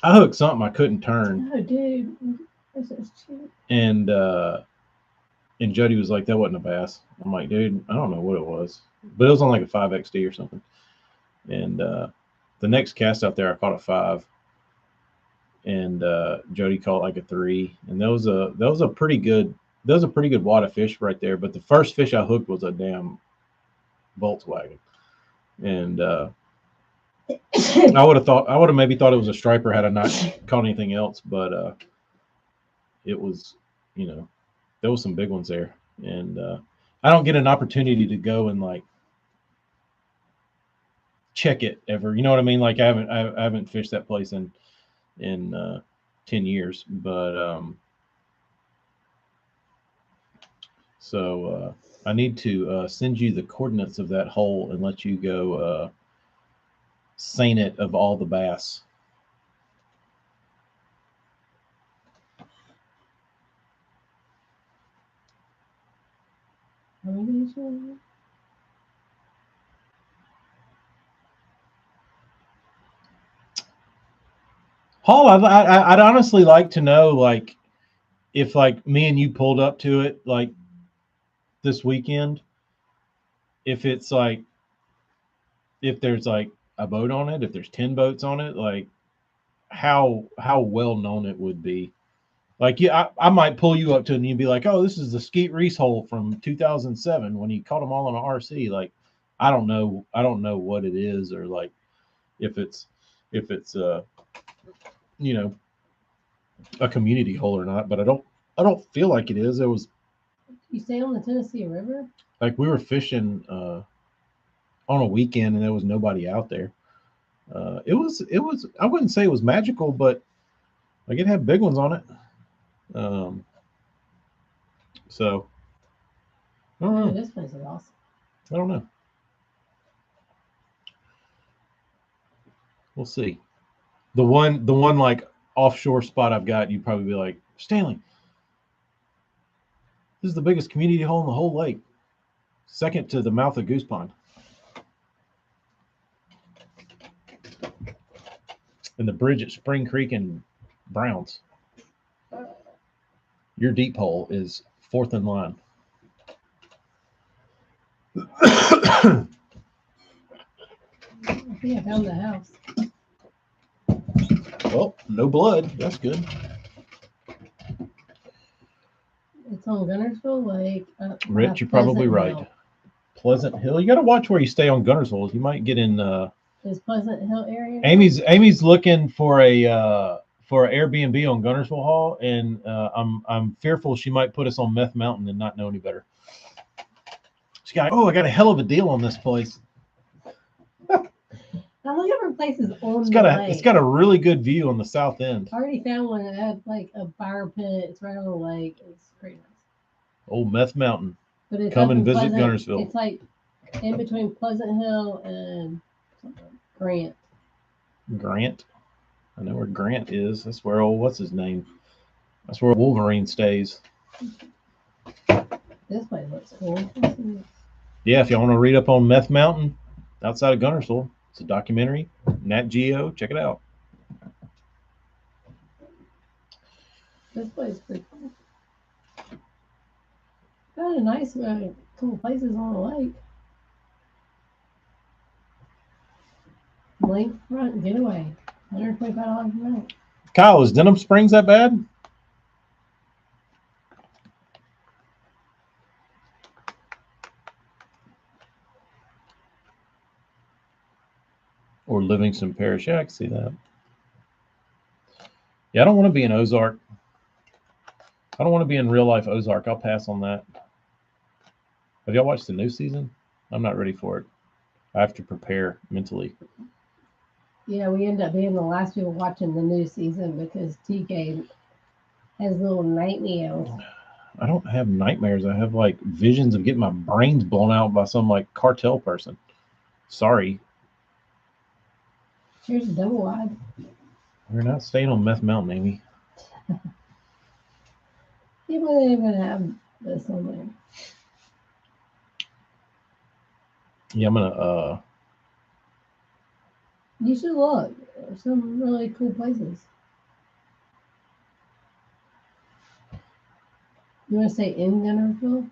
I hooked something I couldn't turn. Oh, dude, this is cheap. And Jody was like, "That wasn't a bass." I'm like, "Dude, I don't know what it was, but it was on like a 5XD or something." And the next cast out there, I caught a 5, and Jody caught like a 3, and that was a pretty good wad fish right there. But the first fish I hooked was a damn Volkswagen, and I would have maybe thought it was a striper had I not caught anything else, but it was, there was some big ones there, and I don't get an opportunity to go and like check it ever. You know what I mean? Like I haven't fished that place in 10 years, but so I need to send you the coordinates of that hole and let you go seine it of all the bass. Paul, I'd honestly like to know, like, if like me and you pulled up to it like this weekend, if it's like, if there's like a boat on it, if there's 10 boats on it, like how well known it would be. Like, yeah, I might pull you up to it and you'd be like, "Oh, this is the Skeet Reese hole from 2007 when he caught them all on an RC." Like, I don't know what it is, or like if it's a community hole or not. But I don't feel like it is. It was. You stay on the Tennessee River? Like, we were fishing on a weekend and there was nobody out there. It was. I wouldn't say it was magical, but like it had big ones on it. So I don't know. This place is awesome. I don't know. We'll see. The one like offshore spot I've got, you'd probably be like, "Stanley, this is the biggest community hole in the whole lake, second to the mouth of Goose Pond." And the bridge at Spring Creek and Browns. Your deep hole is fourth in line. I think I found the house. Well, no blood. That's good. It's on Gunnersville Lake. Rich, you're probably right. Hill. Pleasant Hill. You got to watch where you stay on Gunnersville. You might get in. Is Pleasant Hill area? Amy's looking for an Airbnb on Gunnersville Hall, and I'm fearful she might put us on Meth Mountain and not know any better. This guy, oh, I got a hell of a deal on this place. I'm looking for places on It's the got lake. it's got a really good view on the south end. I already found one that had like a fire pit. It's right on the lake. It's pretty nice. Old Meth Mountain. But it's Come up and in visit Pleasant. Gunnersville. It's like in between Pleasant Hill and Grant. Grant. I know where Grant is. That's where old what's his name? That's where Wolverine stays. This place looks cool. Yeah, if y'all want to read up on Meth Mountain outside of Gunnersville, it's a documentary. Nat Geo, check it out. This place is pretty cool. Got a nice, cool places on the lake. Lakefront getaway, $125 a night. Kyle, is Denham Springs that bad? Or Livingston Parish? Yeah, I can see that. Yeah, I don't want to be in Ozark. I don't want to be in real life Ozark. I'll pass on that. Have y'all watched the new season? I'm not ready for it. I have to prepare mentally. Yeah, we end up being the last people watching the new season because TK has little nightmares. I don't have nightmares. I have like visions of getting my brains blown out by some like cartel person. Sorry. Here's a double wide. We're not staying on Meth Mountain, Amy. You wouldn't even have this on there. Yeah, I'm gonna You should look. There's some really cool places. You want to stay in Gunnersville?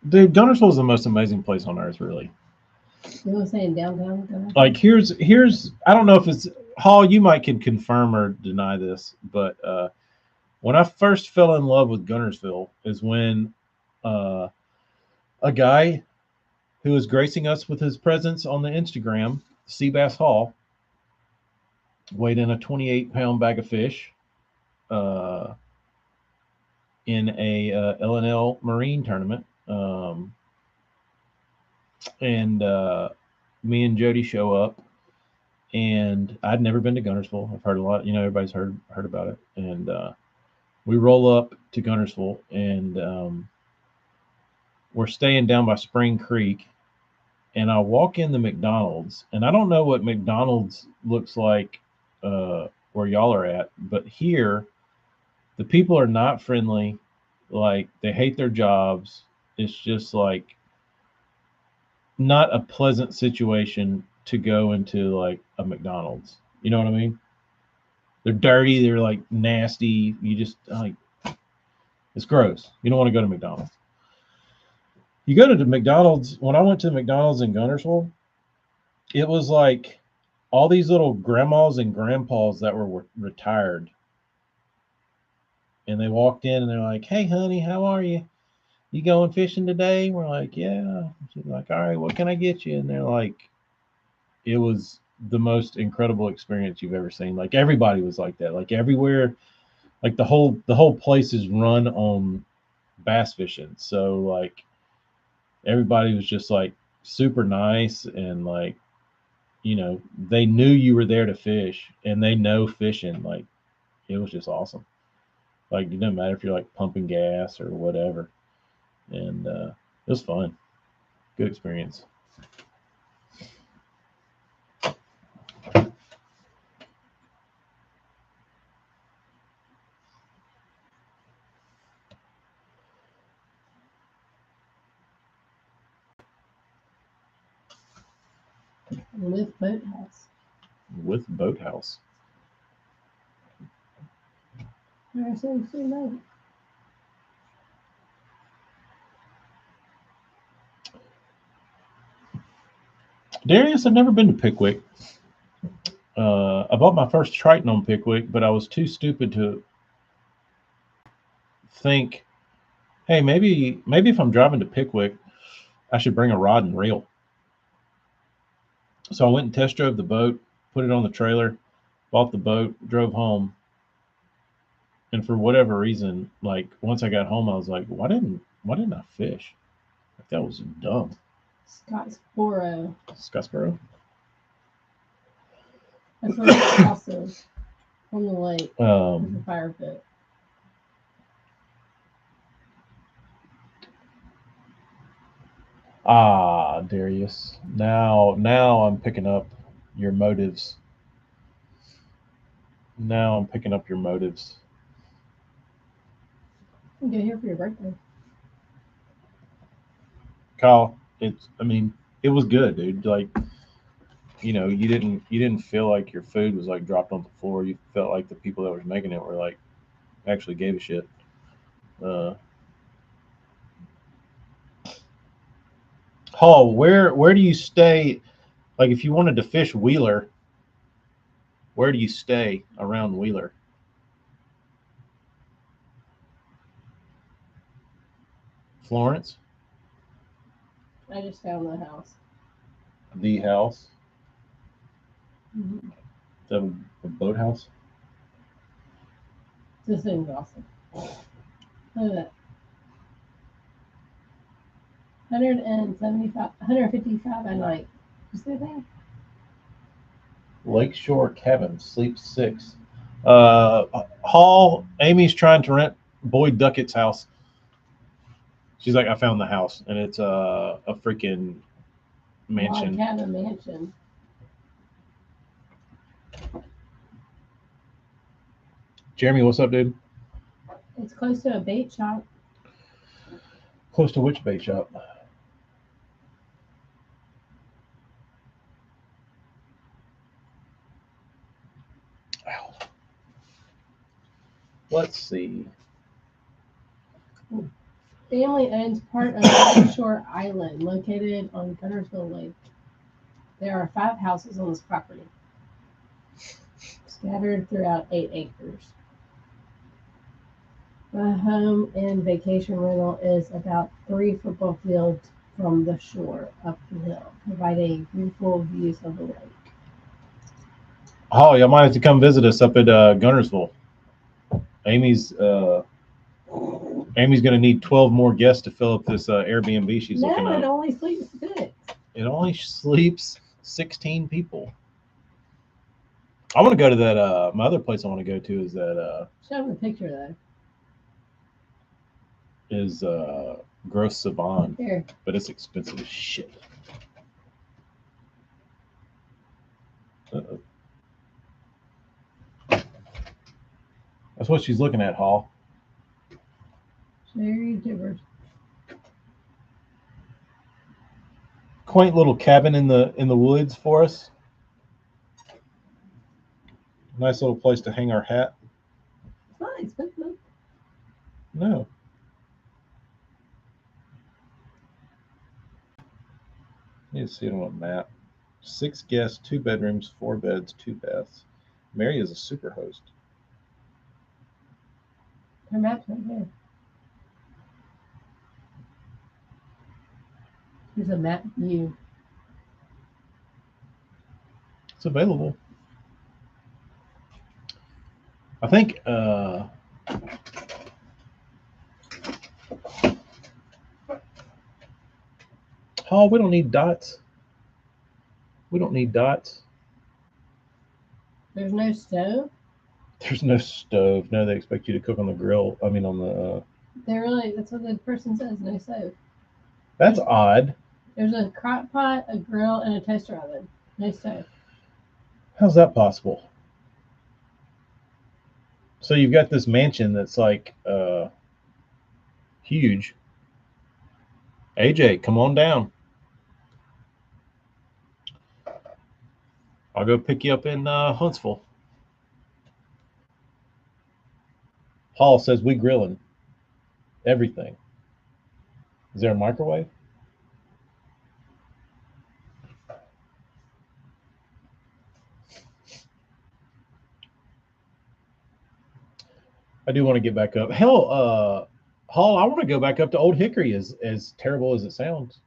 dude, Gunnersville is the most amazing place on earth, really. You want to stay in downtown Gunnersville? Like here's I don't know if it's Hall, you might can confirm or deny this, but when I first fell in love with Gunnersville is when a guy who was gracing us with his presence on the Instagram, Seabass Hall, weighed in a 28-pound bag of fish in a L&L Marine tournament. And me and Jody show up, and I'd never been to Gunnersville. I've heard a lot, everybody's heard about it. And we roll up to Gunnersville, and we're staying down by Spring Creek. And I walk in the McDonald's, and I don't know what McDonald's looks like where y'all are at, but here, the people are not friendly. Like, they hate their jobs. It's just like not a pleasant situation to go into like a McDonald's. You know what I mean? They're dirty. They're like nasty. You just like, it's gross. You don't want to go to McDonald's. You go to the McDonald's. When I went to the McDonald's in Gunnersville, it was like all these little grandmas and grandpas that were retired. And they walked in and they're like, "Hey, honey, how are you? You going fishing today?" We're like, "Yeah." She's like, "All right, what can I get you?" And they're like, it was the most incredible experience you've ever seen. Like everybody was like that. Like everywhere, like the whole place is run on bass fishing. So like everybody was just like super nice, and like, they knew you were there to fish, and they know fishing. Like it was just awesome. Like it doesn't matter if you're like pumping gas or whatever. And it was fun. Good experience. With Boathouse. With Boathouse. I so no. Darius, I've never been to Pickwick. I bought my first Triton on Pickwick, but I was too stupid to think, hey, maybe if I'm driving to Pickwick, I should bring a rod and reel. So I went and test drove the boat, put it on the trailer, bought the boat, drove home. And for whatever reason, like once I got home, I was like, why didn't I fish? That was dumb. Scottsboro. Scottsboro. That's where the house is. On the lake. There's a fire pit. Darius. Now I'm picking up your motives. Now I'm picking up your motives. I'm get here for your birthday. Kyle, it was good, dude. Like, you didn't feel like your food was like dropped on the floor. You felt like the people that were making it were like actually gave a shit. Hall, where do you stay? Like, if you wanted to fish Wheeler, where do you stay around Wheeler? Florence? I just found the house. The house? Mm-hmm. The boathouse? This thing's awesome. Look at that. 155 a night. You see that? Lakeshore Cabin, Sleep 6. Hall, Amy's trying to rent Boyd Duckett's house. She's like, I found the house, and it's a freaking mansion. Log cabin mansion. Jeremy, what's up, dude? It's close to a bait shop. Close to which bait shop? Ow. Let's see. Family owns part of Lakeshore Island, located on Gunnersville Lake. There are 5 houses on this property, scattered throughout 8 acres. The home and vacation rental is about 3 football fields from the shore up the hill, providing beautiful views of the lake. Oh, y'all might have to come visit us up at Gunnersville. Amy's going to need 12 more guests to fill up this Airbnb she's looking at. No, it only sleeps 6. It only sleeps 16 people. I want to go to that. My other place I want to go to is that. Show them the picture though. Is Gross Savon. Here. But it's expensive as shit. Uh-oh. That's what she's looking at, Hall. Show your YouTubers. Quaint little cabin in the woods for us. Nice little place to hang our hat. It's not expensive. No. Need to see it on a map. 6 guests, 2 bedrooms, 4 beds, 2 baths. Mary is a super host. Her map's right here. Here's a map view. It's available. I think oh, we don't need dots. We don't need dots. There's no stove? There's no stove. No, they expect you to cook on the grill. I mean, on the. That's what the person says, no stove. That's odd. There's a crock pot, a grill, and a toaster oven. No stove. How's that possible? So you've got this mansion that's like huge. AJ, come on down. I'll go pick you up in Huntsville. Hall says we grilling everything. Is there a microwave? I do want to get back up. Hell, Hall, I want to go back up to Old Hickory, as terrible as it sounds.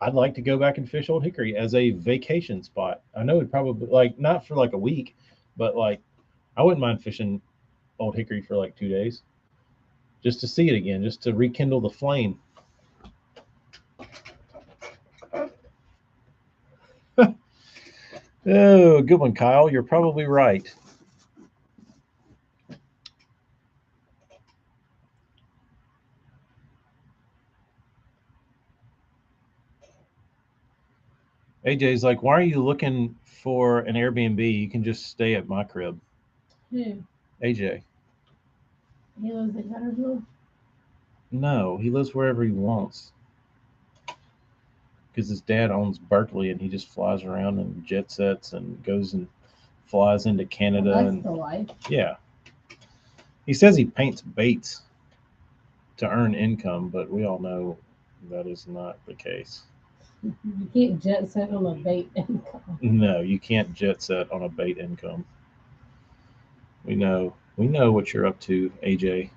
I'd like to go back and fish Old Hickory as a vacation spot. I know it'd probably, like, not for like a week, but like I wouldn't mind fishing Old Hickory for like 2 days just to see it again, just to rekindle the flame. Oh, good one, Kyle. You're probably right. AJ's like, why are you looking for an Airbnb? You can just stay at my crib. Who? AJ. He lives in Gunnersville? No, he lives wherever he wants. Because his dad owns Berkeley and he just flies around and jet sets and goes and flies into Canada. Well, that's And the life. yeah. He says he paints baits to earn income, but we all know that is not the case. You can't jet set on a bait income. No, you can't jet set on a bait income. We know what you're up to, AJ.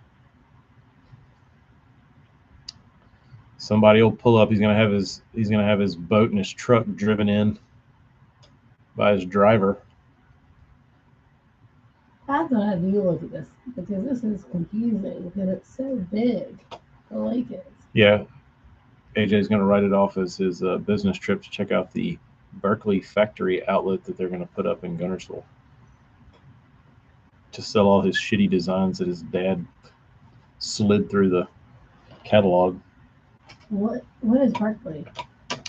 Somebody will pull up. He's gonna have his boat and his truck driven in by his driver. I thought I do look at this because this is confusing because it's so big. The lake is. Yeah, AJ's gonna write it off as his business trip to check out the Berkeley factory outlet that they're gonna put up in Gunnersville to sell all his shitty designs that his dad slid through the catalog. What is Berkeley?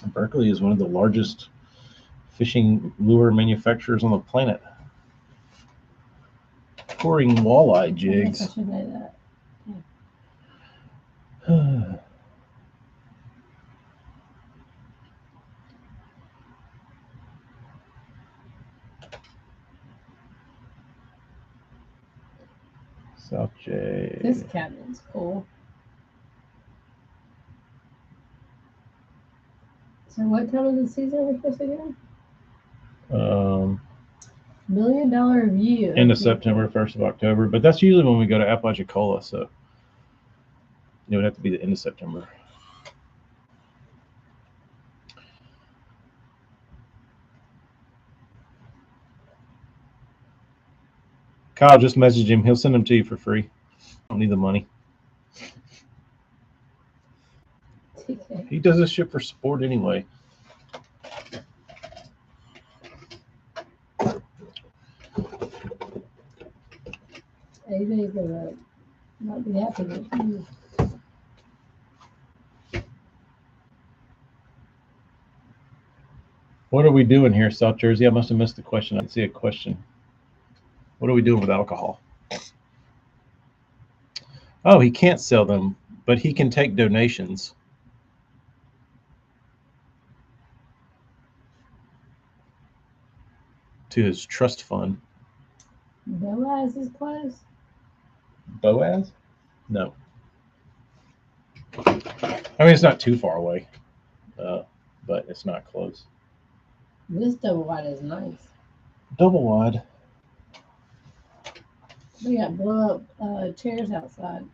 Berkeley is one of the largest fishing lure manufacturers on the planet. Pouring walleye I guess I jigs. should know South that. J. This cabinet's cool. So what time of the season are we supposed to go? Um, $1 million view. End of September, 1st of October. But that's usually when we go to Apalachicola, so it would have to be the end of September. Kyle, just message him. He'll send them to you for free. Don't need the money. TK. He does this shit for sport anyway. AJ's gonna not be happy with you. What are we doing here, South Jersey? I must have missed the question. I didn't see a question. What are we doing with alcohol? Oh, he can't sell them, but he can take donations. To his trust fund. Boaz is close. Boaz? No. I mean, it's not too far away, but it's not close. This double wide is nice. Double wide. We got blow up chairs outside.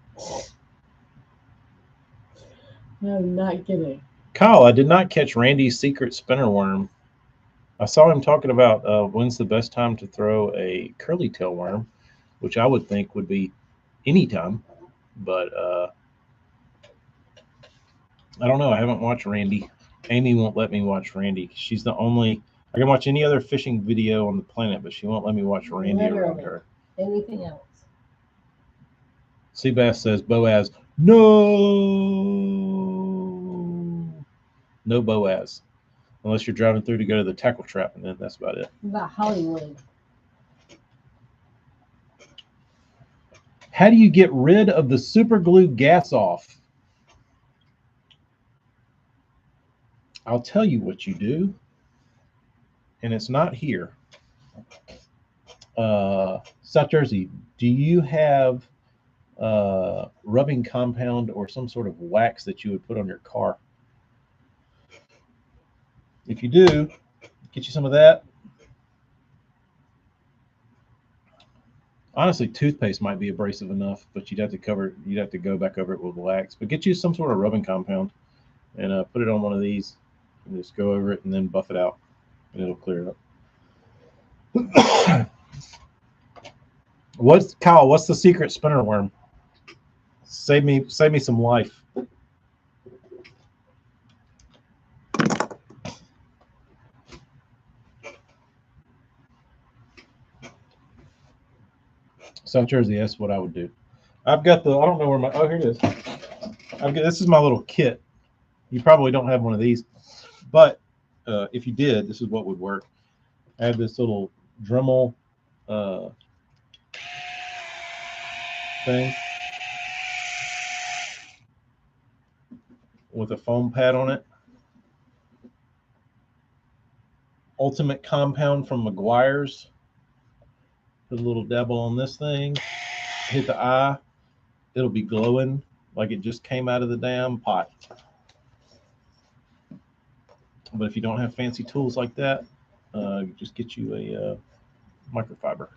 No, I'm not kidding. Kyle, I did not catch Randy's secret spinner worm. I saw him talking about when's the best time to throw a curly tail worm, which I would think would be any time. But I don't know. I haven't watched Randy. Amy won't let me watch Randy. She's the only. I can watch any other fishing video on the planet, but she won't let me watch Randy around Literally. her. Anything else? Seabass says Boaz. No. No Boaz. Unless you're driving through to go to the tackle trap, and then that's about it. What about Hollywood? How do you get rid of the super glue gas off? I'll tell you what you do, and it's not here. South Jersey, do you have rubbing compound or some sort of wax that you would put on your car? If you do, get you some of that. Honestly, toothpaste might be abrasive enough, but you'd have to go back over it with wax. But get you some sort of rubbing compound and put it on one of these and just go over it and then buff it out and it'll clear it up. What's the secret spinner worm? Save me some life. South Jersey, that's what I would do. I've got the, I don't know where my, oh, here it is. This is my little kit. You probably don't have one of these, but if you did, this is what would work. I have this little Dremel uh, thing with a foam pad on it. Ultimate Compound from McGuire's. Put a little dabble on this thing. Hit the eye. It'll be glowing like it just came out of the damn pot. But if you don't have fancy tools like that, just get you a microfiber.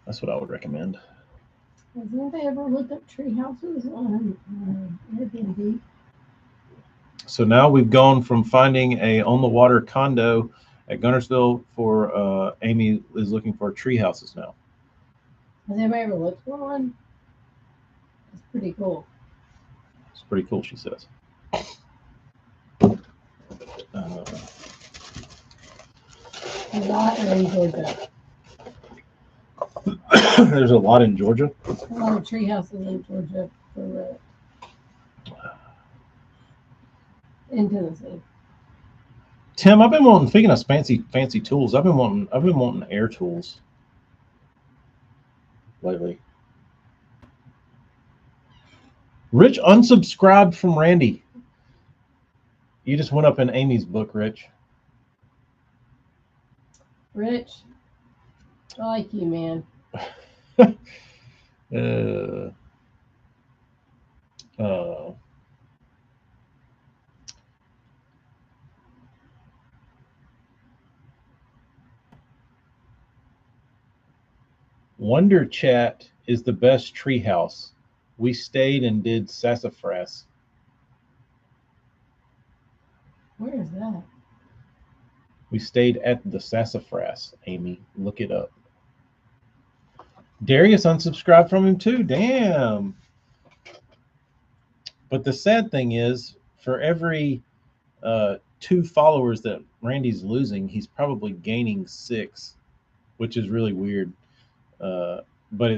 That's what I would recommend. Has anybody ever looked up tree houses on Airbnb? So now we've gone from finding a on the water condo at Gunnersville for Amy is looking for tree houses now. Has anybody ever looked for one? It's pretty cool. It's pretty cool, she says. A lot are in Georgia. There's a lot in Georgia. A lot of tree houses in Georgia for rent. In Tennessee. Tim, I've been wanting. Speaking of fancy tools, I've been wanting air tools lately. Rich unsubscribed from Randy. You just went up in Amy's book, Rich. Rich, I like you, man. Wonder Chat is the best treehouse. We stayed and did sassafras. Where is that? We stayed at the sassafras, Amy. Look it up. Darius unsubscribed from him too. Damn. But the sad thing is, for every 2 followers that Randy's losing, he's probably gaining 6, which is really weird. But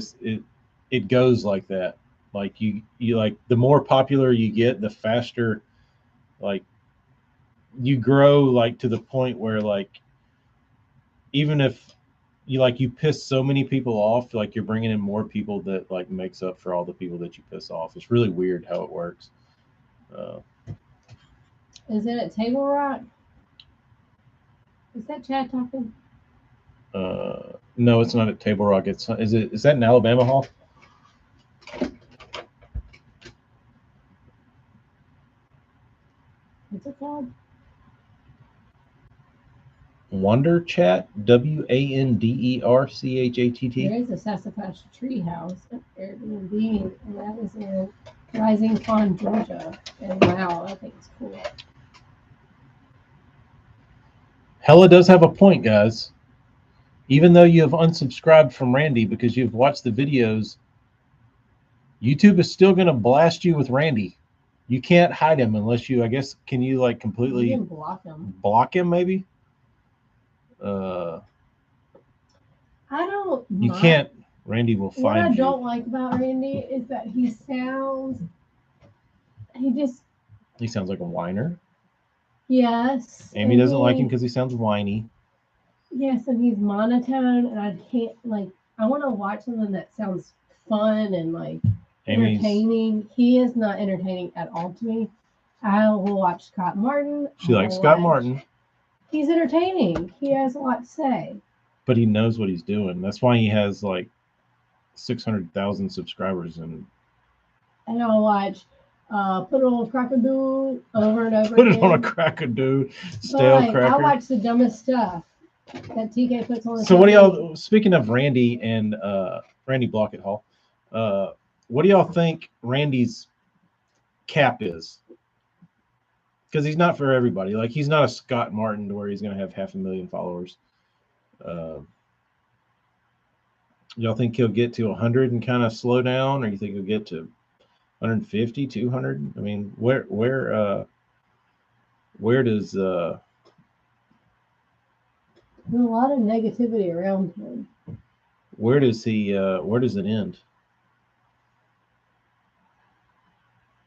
it goes like that. Like you like the more popular you get, the faster like you grow, like to the point where like even if you piss so many people off, like you're bringing in more people that like makes up for all the people that you piss off. It's really weird how it works. Is it at Table Rock? Is that Chad talking? No, it's not at Table Rock. Is that in Alabama Hall? What's it called? Wonder Chat, WANDERCHATT. There is a sassafras tree house at Airbnb, and that is in Rising Pond, Georgia. And wow, I think it's cool. Hella does have a point, guys. Even though you have unsubscribed from Randy because you've watched the videos, YouTube is still going to blast you with Randy. You can't hide him unless you, I guess, can you like completely You can block him? Block him, maybe? I don't. You can't. Randy will find you. What I don't like about Randy is that he sounds like a whiner. Yes. Amy doesn't like him because he sounds whiny. Yes, and he's monotone, and I can't I want to watch something that sounds fun and like entertaining. He is not entertaining at all to me. I will watch Scott Martin. She likes Scott Martin. He's entertaining. He has a lot to say. But he knows what he's doing. That's why he has like 600,000 subscribers. And I'll watch Put It On a Crackadoo over and over Put again. It On a Crackadoo. Stale cracker. I watch the dumbest stuff that TK puts on the So what do y'all, speaking of Randy and Randy Blockett Hall, what do y'all think Randy's cap is? Because he's not for everybody. Like, he's not a Scott Martin to where he's going to have 500,000 followers. Y'all think he'll get to 100 and kind of slow down, or you think he'll get to 150, 200? I mean, where does There's a lot of negativity around him. Where does it end?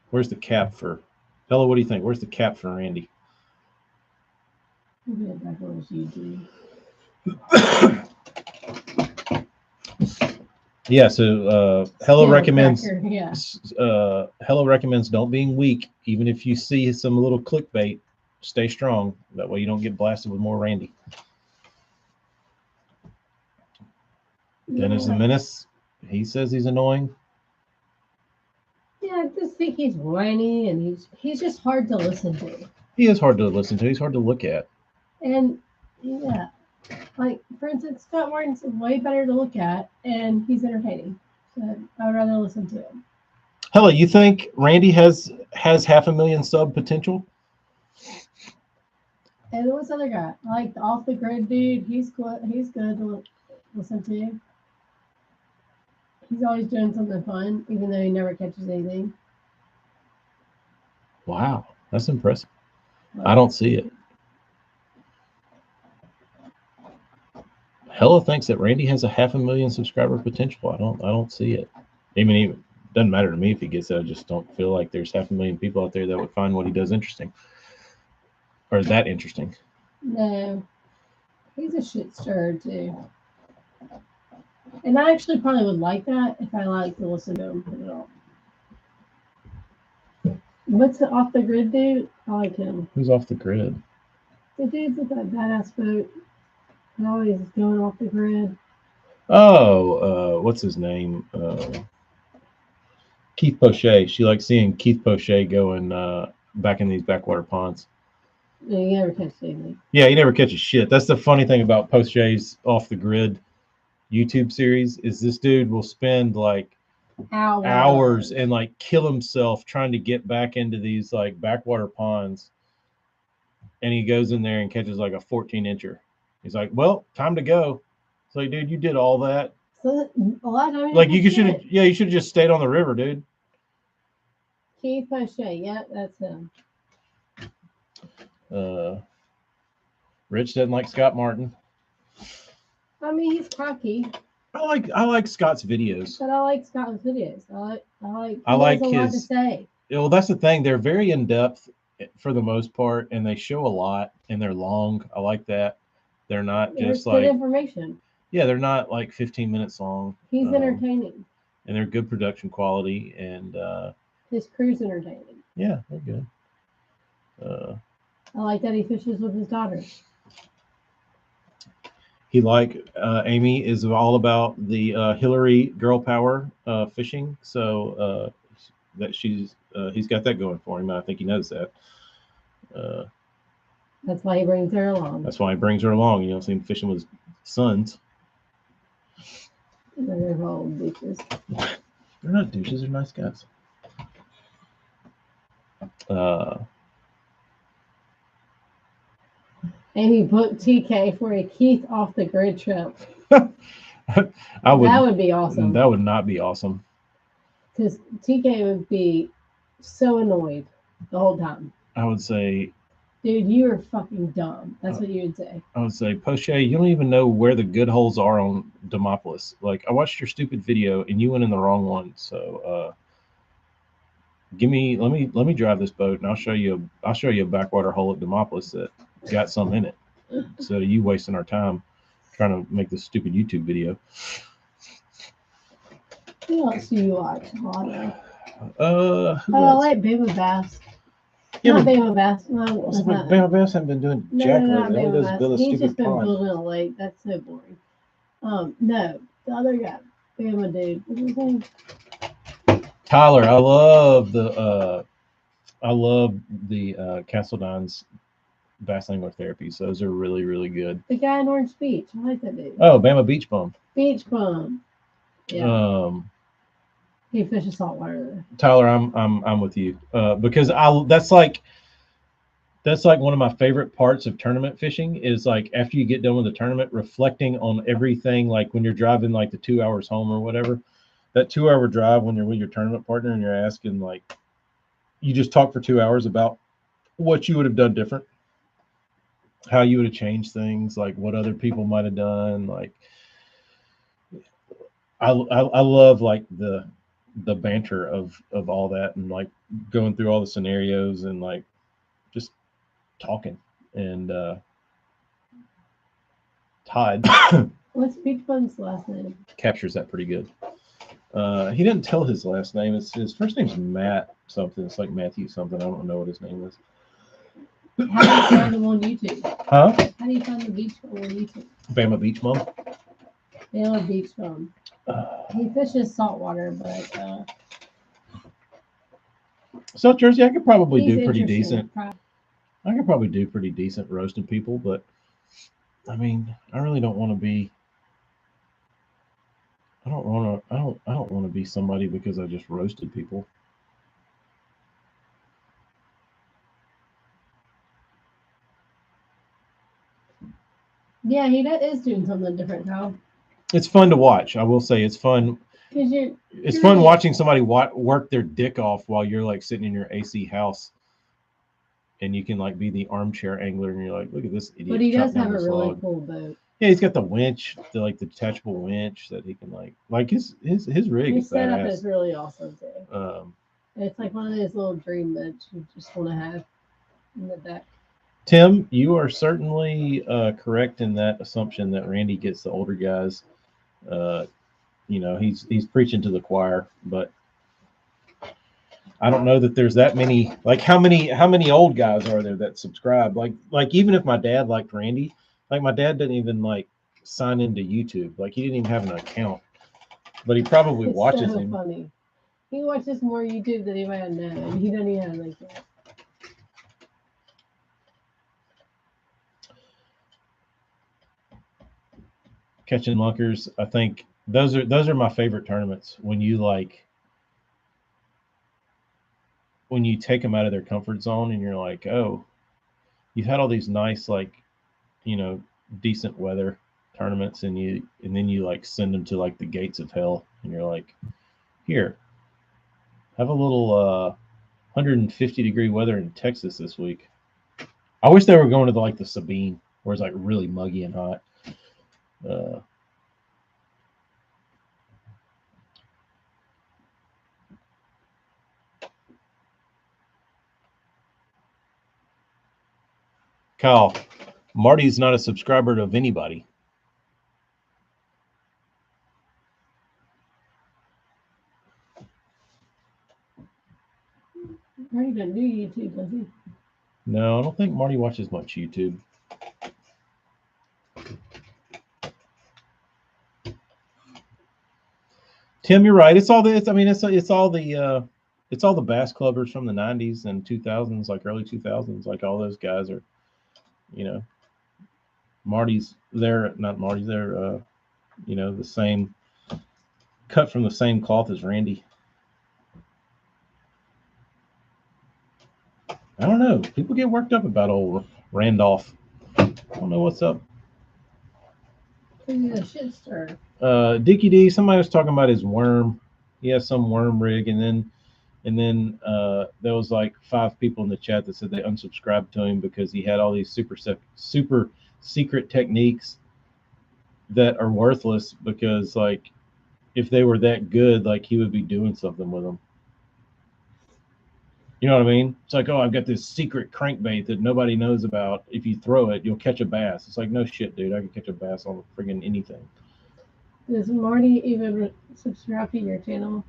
Where's the cap for Hello, what do you think? Where's the cap for Randy? Maybe back on his YouTube. Yeah, so Hello Still a recommends cracker, yeah. Hello recommends don't being weak, even if you see some little clickbait, stay strong. That way you don't get blasted with more Randy. Dennis the Menace, he says he's annoying. Yeah, I just think he's whiny and he's just hard to listen to. He is hard to listen to. He's hard to look at. And yeah, like for instance, Scott Martin's way better to look at, and he's entertaining. So I would rather listen to him. Hello, you think Randy has 500,000 sub potential? And what's the other guy? I like the off the grid dude. He's good. He's good to listen to. He's always doing something fun, even though he never catches anything. Wow, that's impressive. I don't see it. Hella thinks that Randy has a 500,000 subscriber potential. I don't see it. I mean, it doesn't matter to me if he gets it. I just don't feel like there's 500,000 people out there that would find what he does interesting, or that interesting. No, he's a shit stirrer too. And I actually probably would like that if I like to listen to him put it on. What's the off the grid dude? I like him. Who's off the grid? The dude with that badass boat. Always going off the grid. Oh, what's his name? Keith Poche. She likes seeing Keith Poche going back in these backwater ponds. No, you never catch anything. Yeah, he never catches shit. That's the funny thing about Poche's off the grid YouTube series is this dude will spend like hours and like kill himself trying to get back into these like backwater ponds, and he goes in there and catches like a 14-incher. He's like, well, time to go. It's like, dude, you did all that. So a lot of times, like you should have, you should have just stayed on the river, dude. Keith Poche, yeah, that's him. Rich doesn't like Scott Martin. I mean, he's cocky. I like Scott's videos. But I like Scott's videos. I like his. A lot to say. Well, that's the thing. They're very in depth for the most part, and they show a lot, and they're long. I like that. They're not just like good information. Yeah, they're not like 15 minutes long. He's entertaining. And they're good production quality, and his crew's entertaining. Yeah, they're good. I like that he fishes with his daughter. He Amy is all about the Hillary girl power fishing, so that he's got that going for him. I think he knows that. That's why he brings her along. That's why he brings her along. You know, see him fishing with his sons. They're all douches. They're not douches. They're nice guys. Amy booked TK for a Keith off the grid trip. That would be awesome. That would not be awesome. Because TK would be so annoyed the whole time. I would say, dude, you are fucking dumb. That's what you would say. I would say, Poche, you don't even know where the good holes are on Demopolis. Like, I watched your stupid video and you went in the wrong one. So let me drive this boat and I'll show you a backwater hole at Demopolis that got some in it. So you wasting our time trying to make this stupid YouTube video. Who else do you watch? I like Bama Bass. Yeah, not Bama Bass. No, Bama Bass haven't been doing jack lately. All he does is build a He's stupid just been pond. building a lake. That's so boring. No, the other guy, Bama dude. What's his name? Tyler, I love the Castle Dines bass angler therapies. Those are really, really good. The guy in Orange Beach. I like that dude. Oh, Bama Beach Bum. Beach Bum. Yeah. He fishes saltwater. Tyler, I'm with you. Because that's like one of my favorite parts of tournament fishing is like after you get done with the tournament, reflecting on everything, like when you're driving like the 2 hours home or whatever. That 2 hour drive when you're with your tournament partner and you're asking, like, you just talk for 2 hours about what you would have done different. how you would have changed things, like what other people might have done. Like I love like the banter of all that, and like going through all the scenarios and like just talking. And Todd What's Beach Bun's last name? captures that pretty good. He didn't tell his last name. His first name's Matt something. It's like Matthew something. I don't know what his name is. How do you find him on YouTube? Huh? How do you find the Beach Bum on YouTube? Bama Beach Mom. Taylor Beach Bum. He fishes saltwater, but South Jersey, I could probably he's do pretty interesting. decent. I could probably do pretty decent roasting people, but I mean, I really don't want to be. I don't want to. I don't want to be somebody because I just roasted people. Yeah, is doing something different now. It's fun to watch. I will say it's fun. Because It's fun watching somebody work their dick off while you're like sitting in your AC house, and you can like be the armchair angler, and you're like, look at this idiot. But he does chopping have on a this really log. cool boat. Yeah, he's got the winch, the detachable winch that he can like his rig His is setup badass. is really awesome too. It's like one of those little dream boats you just want to have in the deck. Tim, you are certainly correct in that assumption that Randy gets the older guys. He's preaching to the choir, but I don't know that there's that many. Like, how many old guys are there that subscribe? Like even if my dad liked Randy, like my dad didn't even like sign into YouTube. Like he didn't even have an account, but he probably watches so him. Funny. He watches more YouTube than anybody know, and he doesn't even have an account. Catching lunkers, I think those are my favorite tournaments when you take them out of their comfort zone and you're like, oh, you've had all these nice decent weather tournaments, and then you like send them to like the gates of hell, and you're like, here, have a little 150-degree weather in Texas this week. I wish they were going to the Sabine, where it's like really muggy and hot. Kyle, Marty's not a subscriber of anybody. Marty doesn't do YouTube, does he? No, I don't think Marty watches much YouTube. Tim, you're right. It's all the bass clubbers from the 90s and 2000s, like early 2000s, like all those guys are, Marty's there, not Marty's there, the same, cut from the same cloth as Randy. I don't know. People get worked up about old Randolph. I don't know what's up. He's a shit stir. Dickie D, somebody was talking about his worm. He has some worm rig, and then there was like 5 people in the chat that said they unsubscribed to him because he had all these super secret techniques that are worthless, because like if they were that good, like he would be doing something with them. You know what I mean? It's like, oh, I've got this secret crankbait that nobody knows about. If you throw it, you'll catch a bass. It's like, no shit, dude. I can catch a bass on friggin' anything. Does Marty even subscribe to your channel?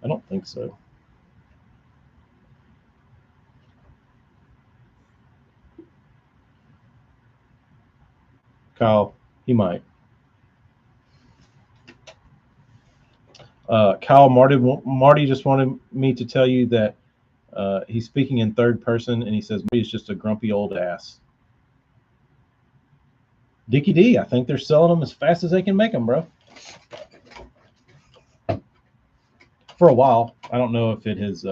I don't think so. Kyle, he might. Kyle, Marty just wanted me to tell you that he's speaking in third person, and he says Marty's just a grumpy old ass. Dickie D, I think they're selling them as fast as they can make them, bro. For a while. I don't know if it has,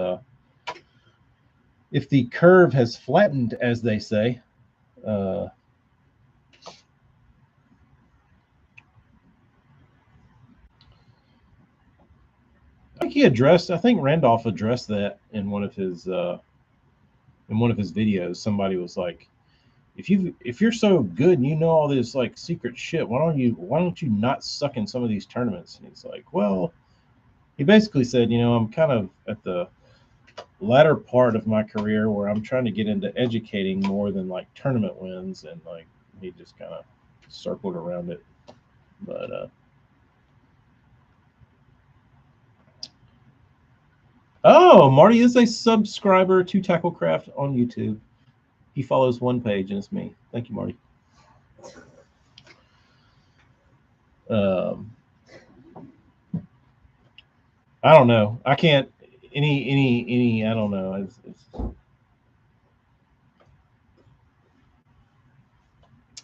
if the curve has flattened, as they say. I think Randolph addressed that in one of his videos. Somebody was like, if you're so good and you know all this like secret shit, why don't you not suck in some of these tournaments? And he's like, well, he basically said, I'm kind of at the latter part of my career where I'm trying to get into educating more than like tournament wins, and like he just kind of circled around it. But oh, Marty is a subscriber to Tacklecraft on YouTube. He follows one page, and it's me. Thank you, Marty. Um, I don't know. I can't any. I don't know.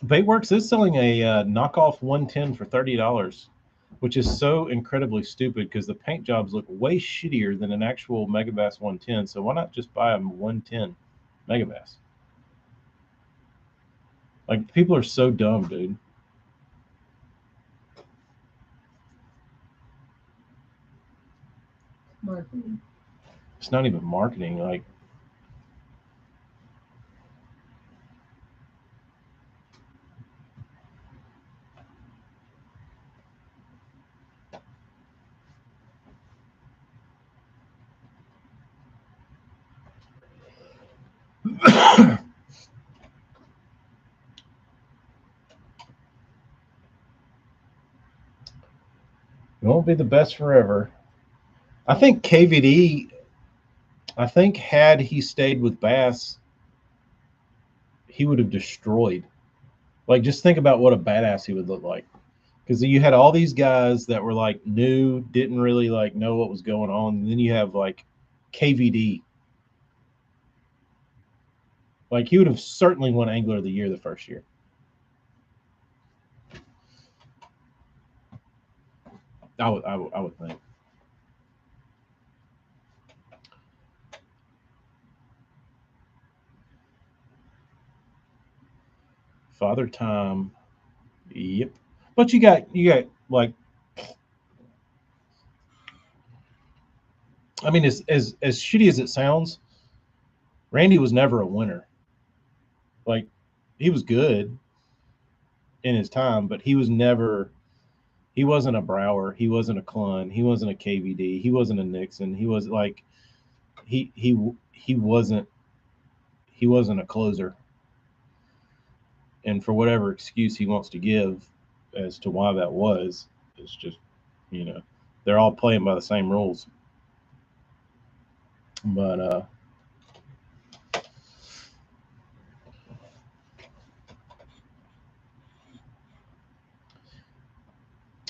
Baitworks is selling a knockoff 110 for $30, which is so incredibly stupid because the paint jobs look way shittier than an actual Megabass 110. So why not just buy a 110 Megabass? Like people are so dumb, dude. Marketing. It's not even marketing. Like it won't be the best forever. I think KVD. I think had he stayed with Bass, he would have destroyed. Like just think about what a badass he would look like. Because you had all these guys that were like new, didn't really like know what was going on. And then you have like KVD. Like he would have certainly won Angler of the Year the first year. I would think. Father Time. Yep. But you got like, I mean, as shitty as it sounds, Randy was never a winner. Like he was good in his time, but he was never. He wasn't a Brower. He wasn't a Clun. He wasn't a KVD. He wasn't a Nixon. He was like he wasn't a closer. And for whatever excuse he wants to give as to why that was, it's just you know they're all playing by the same rules. But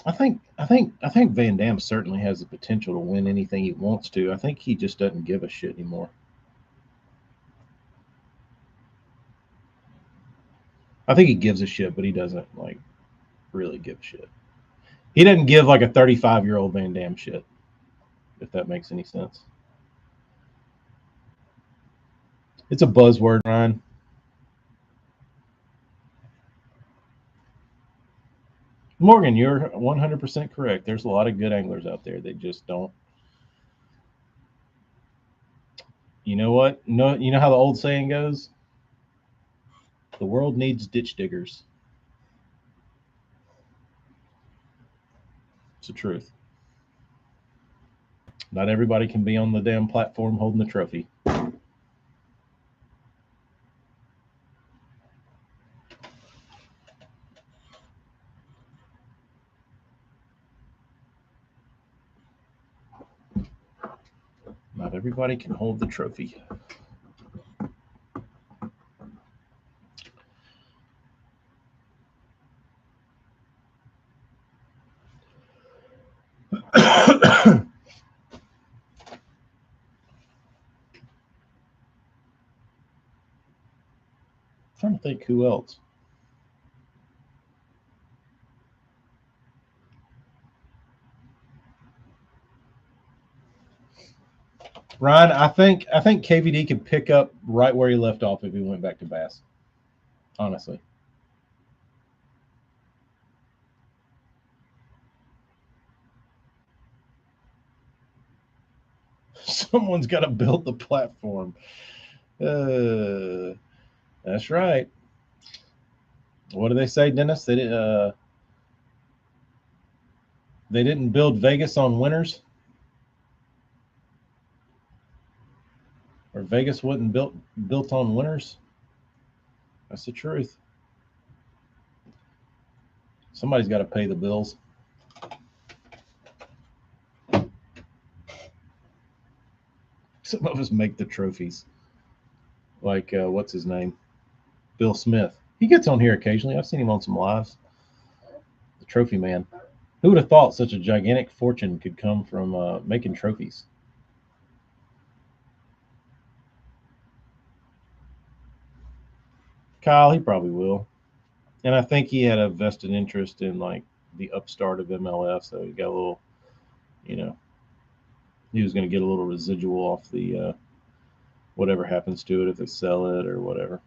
I think Van Dam certainly has the potential to win anything he wants to. I think he just doesn't give a shit anymore. I think he gives a shit, but he doesn't like really give a shit. He doesn't give like a 35-year-old Van Dam shit, if that makes any sense. It's a buzzword, Ryan. Morgan, you're 100% correct. There's a lot of good anglers out there. They just don't. You know what? No, you know how the old saying goes? The world needs ditch diggers. It's the truth. Not everybody can be on the damn platform holding the trophy. Not everybody can hold the trophy. Trying to think who else. Ryan, I think KVD could pick up right where he left off if he went back to Bass. Honestly. Someone's got to build the platform. That's right. What do they say, Dennis? They didn't build Vegas on winners, or Vegas wasn't built on winners. That's the truth. Somebody's got to pay the bills. Some of us make the trophies. Like what's his name? Bill Smith. He gets on here occasionally. I've seen him on some lives. The trophy man. Who would have thought such a gigantic fortune could come from making trophies? Kyle, he probably will. And I think he had a vested interest in like the upstart of MLF, so he got a little, you know, he was going to get a little residual off the whatever happens to it if they sell it or whatever.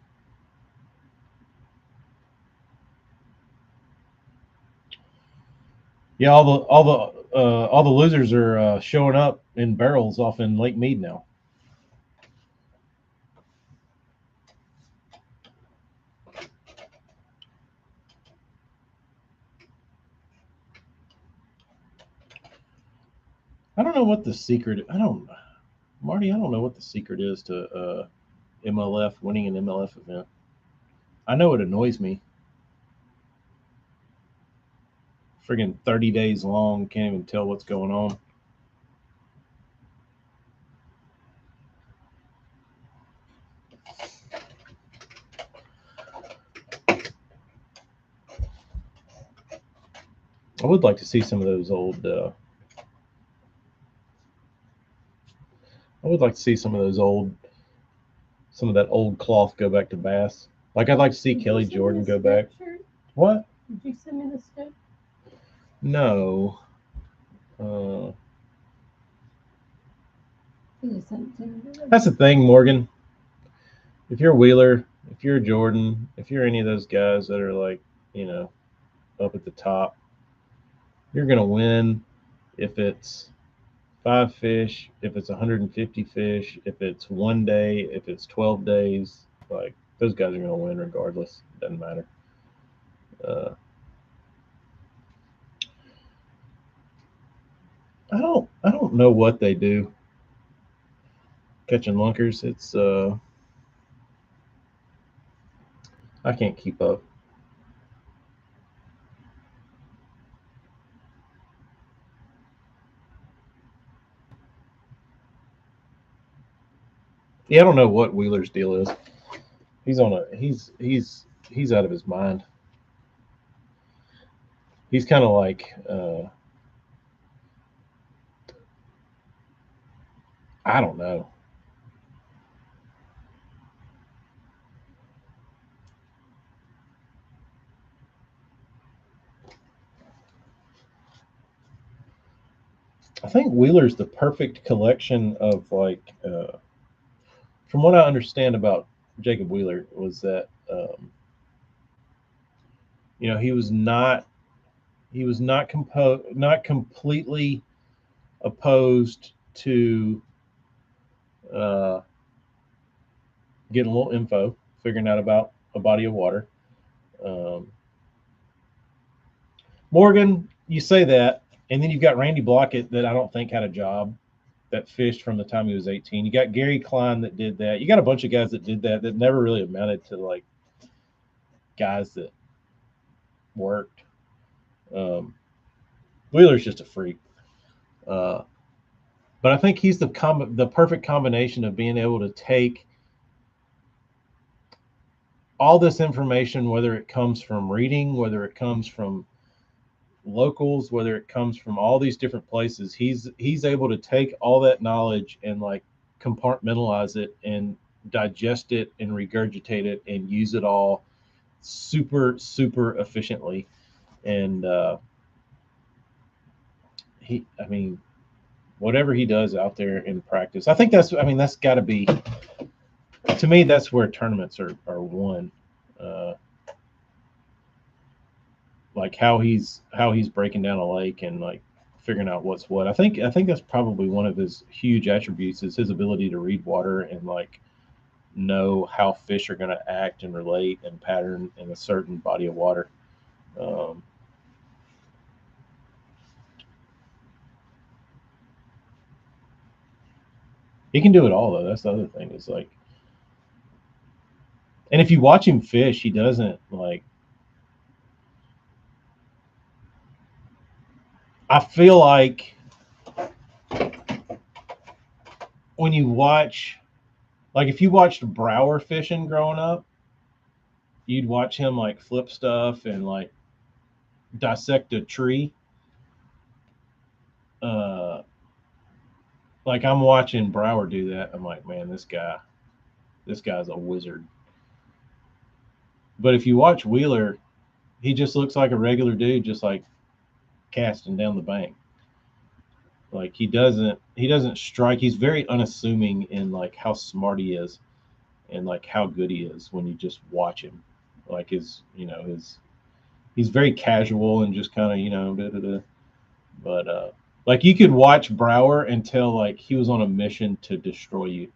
Yeah, all the losers are showing up in barrels off in Lake Mead now. I don't know what the secret. I don't, Marty. I don't know what the secret is to MLF winning an MLF event. I know it annoys me. Friggin' 30 days long, can't even tell what's going on. I would like to see some of those old. I would like to see some of those old, some of that old cloth go back to bass. Like I'd like to see Did Kelly you send me Jordan the go scoop back. shirt? What? Did you send me the scoop? No. You just sent it to me. That's the thing, Morgan. If you're Wheeler, if you're Jordan, if you're any of those guys that are like, you know, up at the top, you're gonna win if it's 5 fish, if it's 150 fish, if it's 1 day, if it's 12 days. Like those guys are gonna win regardless. Doesn't matter. Uh, I don't know what they do catching lunkers. It's I can't keep up. Yeah, I don't know what Wheeler's deal is. He's on a he's out of his mind. He's kind of like I don't know. I think Wheeler's the perfect collection of like from what I understand about Jacob Wheeler was that you know he was not completely opposed to uh, getting a little info, figuring out about a body of water. Um, Morgan, you say that, and then you've got Randy Blockett that I don't think had a job that fished from the time he was 18. You got Gary Klein that did that. You got a bunch of guys that did that that never really amounted to like guys that worked. Um, Wheeler's just a freak. Uh, but I think he's the perfect combination of being able to take all this information, whether it comes from reading, whether it comes from locals, whether it comes from all these different places. He's able to take all that knowledge and like compartmentalize it and digest it and regurgitate it and use it all super efficiently. And I mean, whatever he does out there in practice, I think that's got to be, to me, that's where tournaments are won. Uh, like how he's breaking down a lake and like figuring out what's what. I think that's probably one of his huge attributes is his ability to read water and like know how fish are going to act and relate and pattern in a certain body of water. Um, he can do it all though. That's the other thing. Is like, and if you watch him fish, he doesn't like. I feel like when you watch, like if you watched Brower fishing growing up, you'd watch him like flip stuff and like dissect a tree. Uh, like I'm watching Brower do that. I'm like, man, this guy's a wizard. But if you watch Wheeler, he just looks like a regular dude, just like casting down the bank. Like he doesn't strike. He's very unassuming in like how smart he is and like how good he is when you just watch him. Like his he's very casual and just kind of da, da, da. But like you could watch Brower and tell like he was on a mission to destroy you.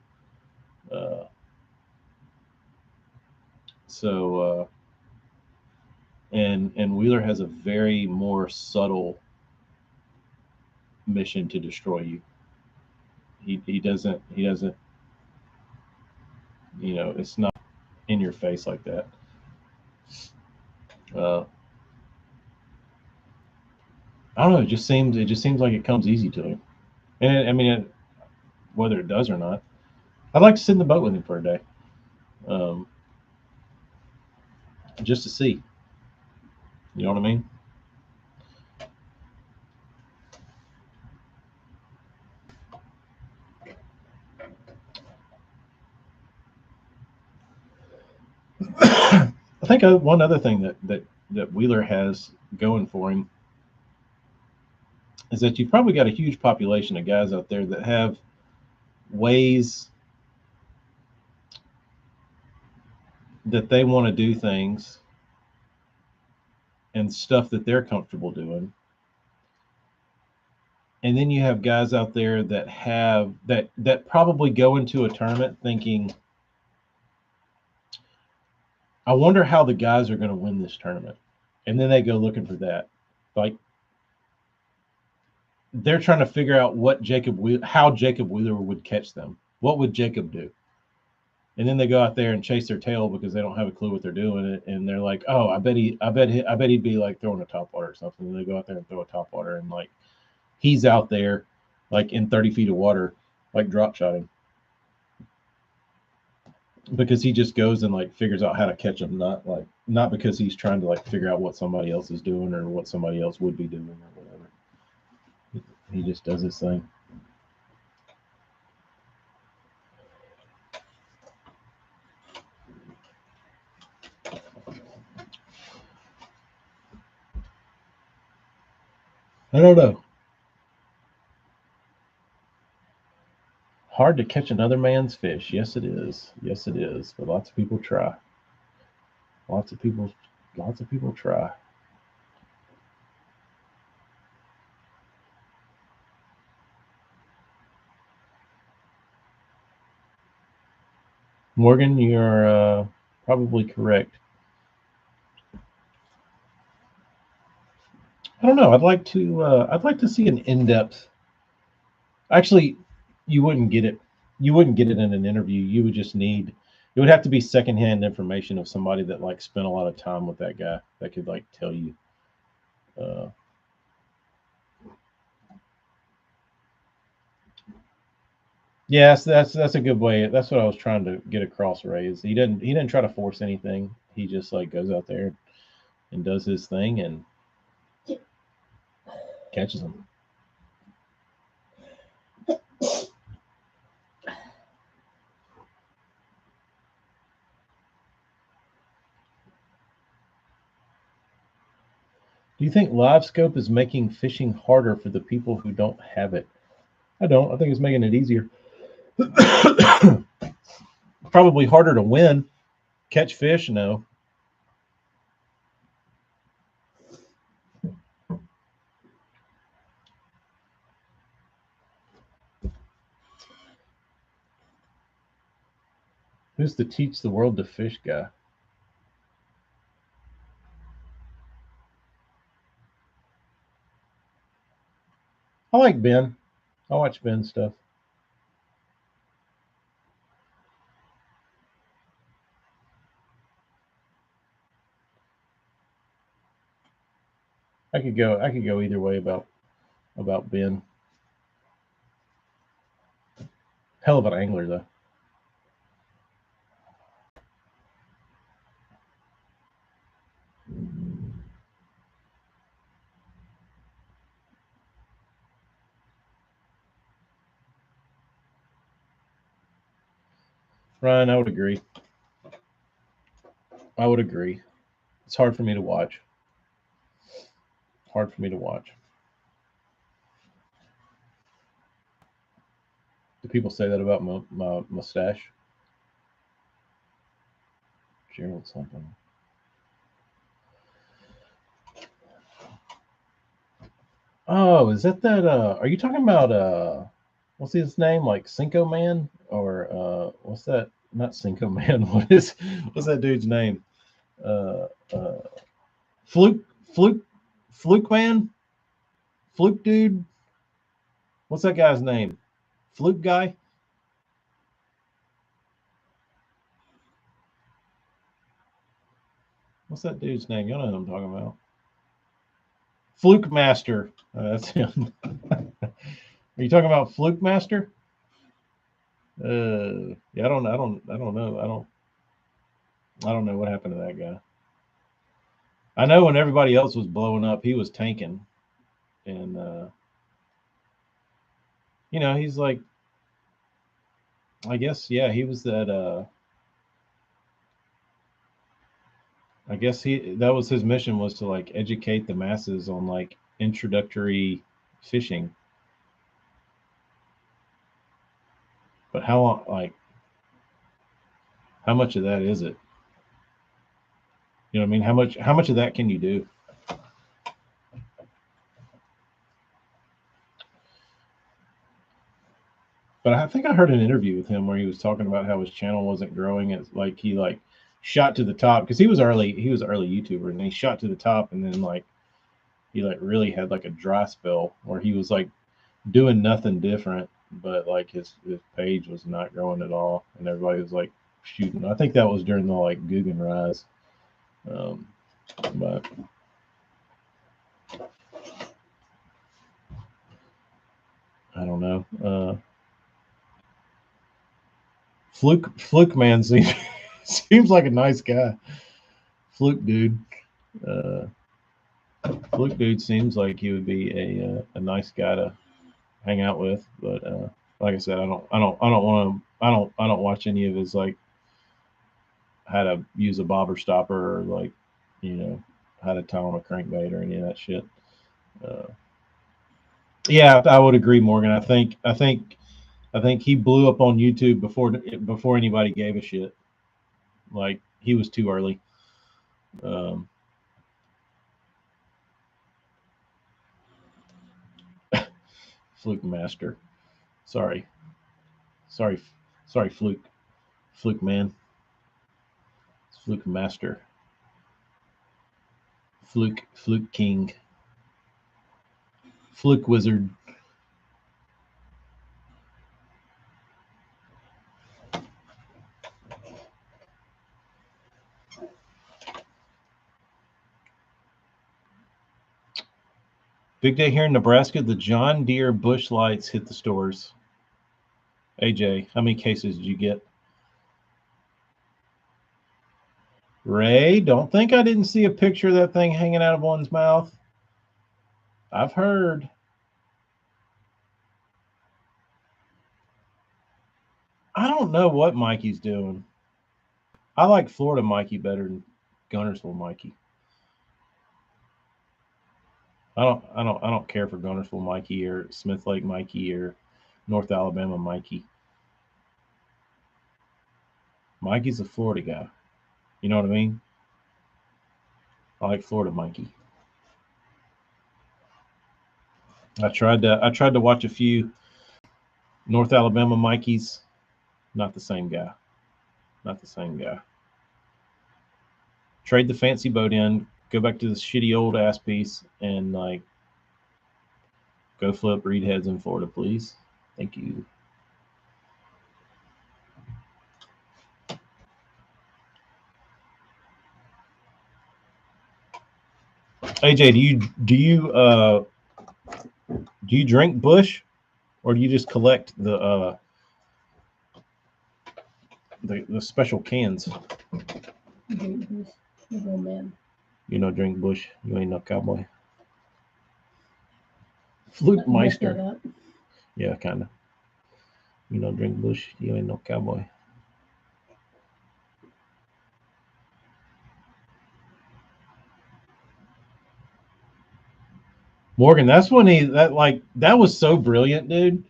Uh, so and Wheeler has a very more subtle mission to destroy you. He doesn't it's not in your face like that. Uh, I don't know. It just seems like it comes easy to him, and whether it does or not, I'd like to sit in the boat with him for a day, um, just to see. You know what I mean? I think one other thing that Wheeler has going for him is that you've probably got a huge population of guys out there that have ways that they want to do things and stuff that they're comfortable doing. And then you have guys out there that have that probably go into a tournament thinking, I wonder how the guys are going to win this tournament. And then they go looking for that. Like they're trying to figure out how Jacob Wheeler would catch them. What would Jacob do? And then they go out there and chase their tail because they don't have a clue what they're doing, and they're like, "Oh, I bet he'd be like throwing a top water or something." And they go out there and throw a top water, and like he's out there, like in 30 feet of water, like drop shotting because he just goes and like figures out how to catch them, not because he's trying to like figure out what somebody else is doing or what somebody else would be doing or whatever. He just does his thing. I don't know. Hard to catch another man's fish. Yes, it is. Yes, it is. But lots of people try. Lots of people. Lots of people try. Morgan, you're probably correct. I don't know. I'd like to. I'd like to see an in-depth. Actually, you wouldn't get it. You wouldn't get it in an interview. You would just need. It would have to be secondhand information of somebody that like spent a lot of time with that guy that could like tell you. Uh, yes, that's a good way. That's what I was trying to get across. Ray is he didn't try to force anything. He just like goes out there and does his thing and catches them. Do you think live scope is making fishing harder for the people who don't have it? I don't. I think it's making it easier. Probably harder to win. Catch fish, no. Who's the teach the world to fish guy? I like Ben. I watch Ben stuff. I could go either way about Ben. Hell of an angler though. Ryan, I would agree. I would agree. It's hard for me to watch. Hard for me to watch. Do people say that about my mustache? Gerald something. Oh, is that are you talking about what's his name? Like Cinco Man? Or what's that? Not Cinco Man. What's that dude's name? Uh uh Fluke Fluke Fluke Man? Fluke dude? What's that guy's name? Fluke guy? What's that dude's name? You know what I'm talking about. Fluke Master. That's him. Are you talking about Fluke Master? Yeah, I don't know. I don't know what happened to that guy. I know when everybody else was blowing up, he was tanking, and he's like, I guess, yeah, he was that. I guess that was his mission, was to like educate the masses on like introductory fishing. But how much of that is it? You know what I mean? How much of that can you do? But I think I heard an interview with him where he was talking about how his channel wasn't growing. It's like he like shot to the top because he was early YouTuber, and he shot to the top, and then like he like really had like a dry spell where he was like doing nothing different, but like his page was not growing at all, and everybody was like shooting. I think that was during the like Guggen rise. Um, but I don't know. Fluke man seems like a nice guy. Fluke dude. Uh, Fluke dude seems like he would be a nice guy to hang out with, but like I said, I don't want to I don't watch any of his like how to use a bobber stopper or like you know how to tie on a crankbait or any of that shit. Uh, yeah, I would agree, Morgan. I think he blew up on YouTube before anybody gave a shit. Like he was too early. Um, Fluke master. Sorry, sorry, sorry, Fluke man, Fluke master, Fluke king, Fluke wizard. Big day here in Nebraska. The John Deere bush lights hit the stores. AJ, how many cases did you get? Ray, don't think I didn't see a picture of that thing hanging out of one's mouth. I've heard. I don't know what Mikey's doing. I like Florida Mikey better than Gunnersville Mikey. I don't care for Gunnersville Mikey or Smith Lake Mikey or North Alabama Mikey. Mikey's a Florida guy. You know what I mean? I like Florida Mikey. I tried to watch a few North Alabama Mikeys. Not the same guy. Not the same guy. Trade the fancy boat in, go back to this shitty old ass piece, and like go flip reed heads in Florida, please. Thank you. AJ, do you drink Bush, or do you just collect the special cans? Drink Bush. Little man. You know, drink Bush. You ain't no cowboy. Flute Meister. Yeah, kind of. You know, drink Bush. You ain't no cowboy. Morgan, that's when that was so brilliant, dude.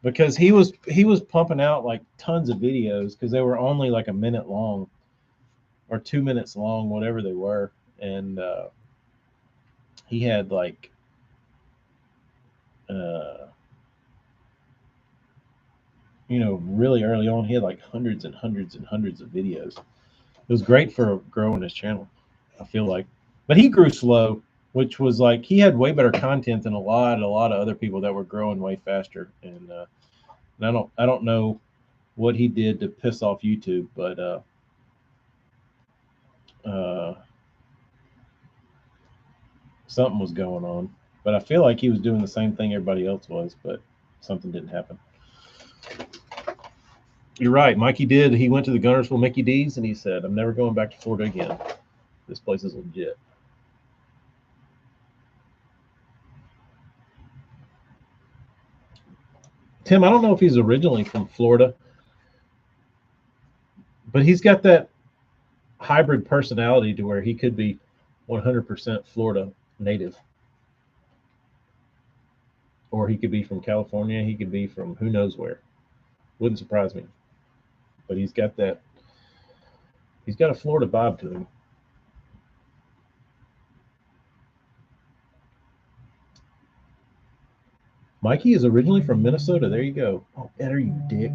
Because he was pumping out like tons of videos because they were only like a minute long or 2 minutes long, whatever they were, and he had like uh, really early on, he had like hundreds and hundreds and hundreds of videos. It was great for growing his channel, I feel like. But he grew slow, which was like he had way better content than a lot of other people that were growing way faster. And I don't know what he did to piss off YouTube, but something was going on. But I feel like he was doing the same thing everybody else was, but something didn't happen. You're right. Mikey did. He went to the Gunnersville Mickey D's and he said, I'm never going back to Florida again. This place is legit. Tim, I don't know if he's originally from Florida, but he's got that hybrid personality to where he could be 100% Florida native. Or he could be from California. He could be from who knows where. Wouldn't surprise me. But he's got a Florida vibe to him. Mikey is originally from Minnesota. There you go. Oh, Eder, you dick.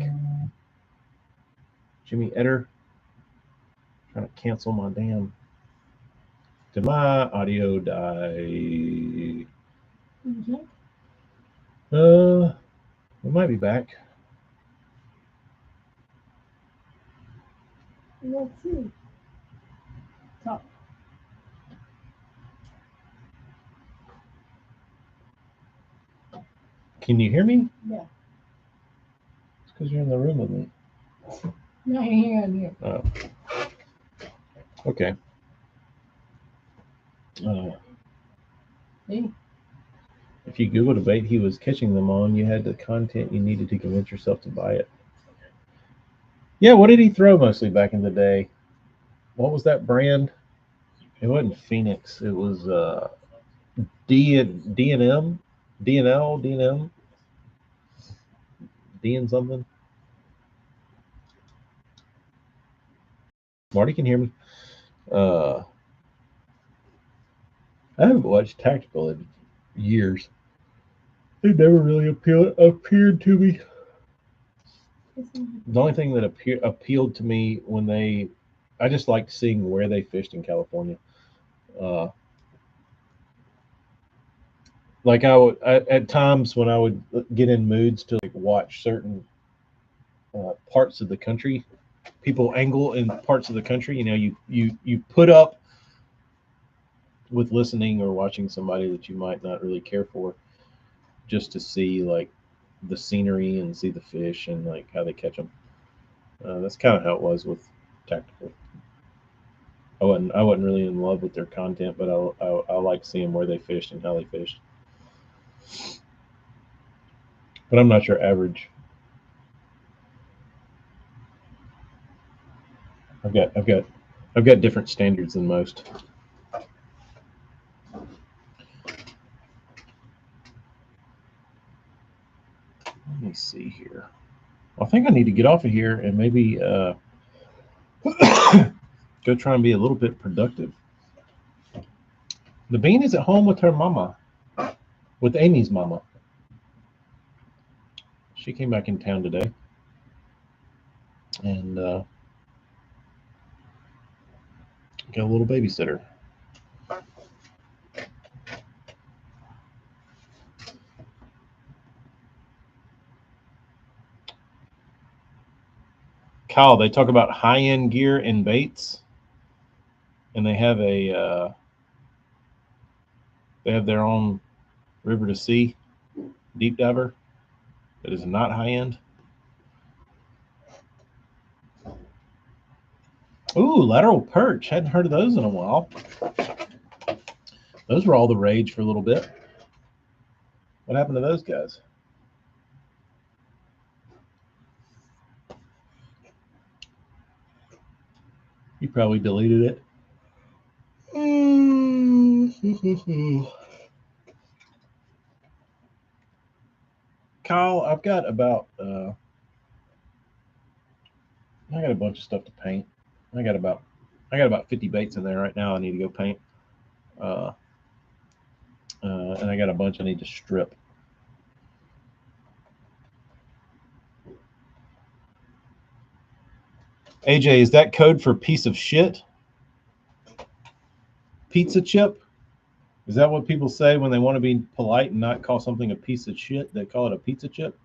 Jimmy Eder. Trying to cancel my damn. Did my audio die? It might be back. Let's see. Talk. Can you hear me? Yeah. It's because you're in the room with me. No, you're here. I'm here. Oh. Okay. See? If you Googled a bait he was catching them on, you had the content you needed to convince yourself to buy it. Yeah, what did he throw mostly back in the day? What was that brand? It wasn't Phoenix. It was D&M, D&L, D&M, D and something. Marty can hear me. I haven't watched Tactical in years. They never really appeared to me. The only thing that appealed to me I just liked seeing where they fished in California. Like at times when I would get in moods to like watch certain parts of the country, people angle in parts of the country. You put up with listening or watching somebody that you might not really care for, just to see like the scenery and see the fish and like how they catch them. That's kind of how it was with Tactical. I wasn't really in love with their content, but I like seeing where they fished and how they fished. But I'm not your average. I've got different standards than most. Let me see here. I think I need to get off of here and maybe go try and be a little bit productive. The bean is at home with her mama, with Amy's mama. She came back in town today, and Got a little babysitter. Kyle, they talk about high-end gear and baits, and they have their own river to sea deep diver that is not high-end. Ooh, lateral perch. Hadn't heard of those in a while. Those were all the rage for a little bit. What happened to those guys? You probably deleted it. Kyle, I've got about I got a bunch of stuff to paint. I got about 50 baits in there right now. I need to go paint, and I got a bunch I need to strip. AJ, is that code for piece of shit? Pizza chip? Is that what people say when they want to be polite and not call something a piece of shit? They call it a pizza chip?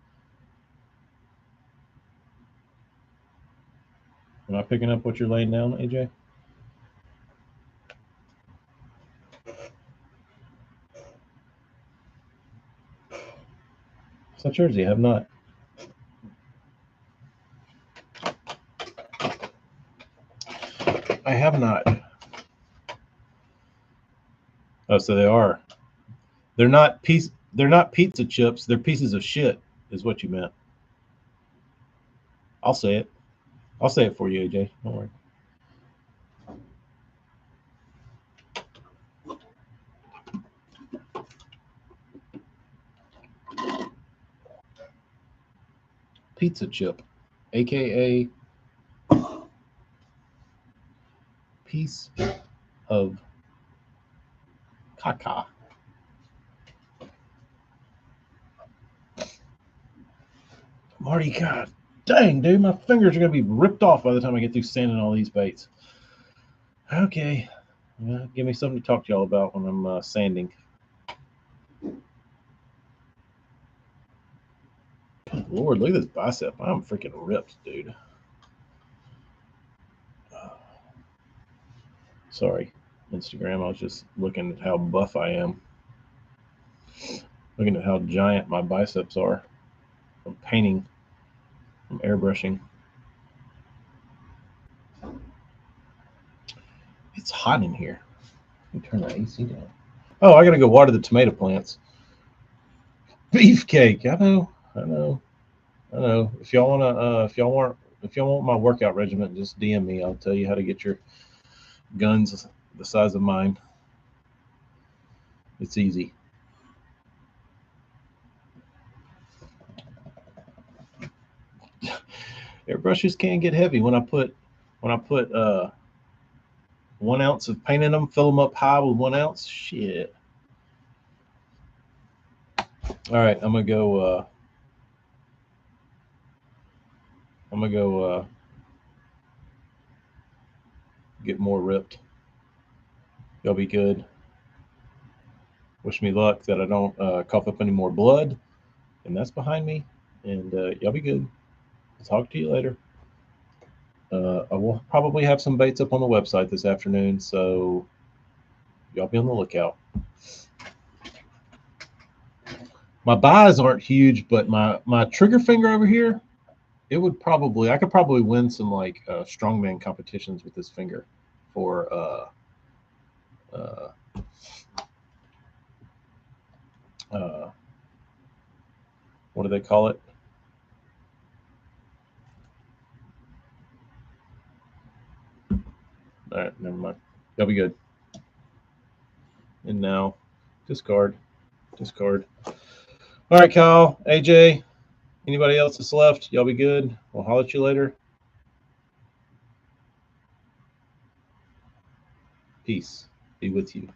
Am I picking up what you're laying down, AJ? South Jersey, I have not. I have not. Oh, so they are. They're not pizza chips, they're pieces of shit, is what you meant. I'll say it. I'll say it for you, AJ. Don't worry. Pizza chip, aka piece of caca. Marty, God dang, dude, my fingers are gonna be ripped off by the time I get through sanding all these baits. Okay, give me something to talk to y'all about when I'm sanding. Lord, look at this bicep. I'm freaking ripped, dude. Sorry, Instagram. I was just looking at how buff I am. Looking at how giant my biceps are from painting, from airbrushing. It's hot in here. Let me turn the AC down. Oh, I gotta go water the tomato plants. Beefcake. I know. If y'all want my workout regimen, just DM me. I'll tell you how to get your guns the size of mine. It's easy. Airbrushes can get heavy when I put 1 ounce of paint in them, fill them up high with 1 ounce. Shit. All right, I'm gonna go get more ripped. Y'all be good. Wish me luck that I don't cough up any more blood. And that's behind me. And y'all be good. I'll talk to you later. I will probably have some baits up on the website this afternoon, so y'all be on the lookout. My buys aren't huge, but my trigger finger over here, I could probably win some like strongman competitions with this finger for what do they call it? All right, never mind. Y'all be good. And now, discard. All right, Kyle, AJ, anybody else that's left? Y'all be good. We'll holler at you later. Peace be with you.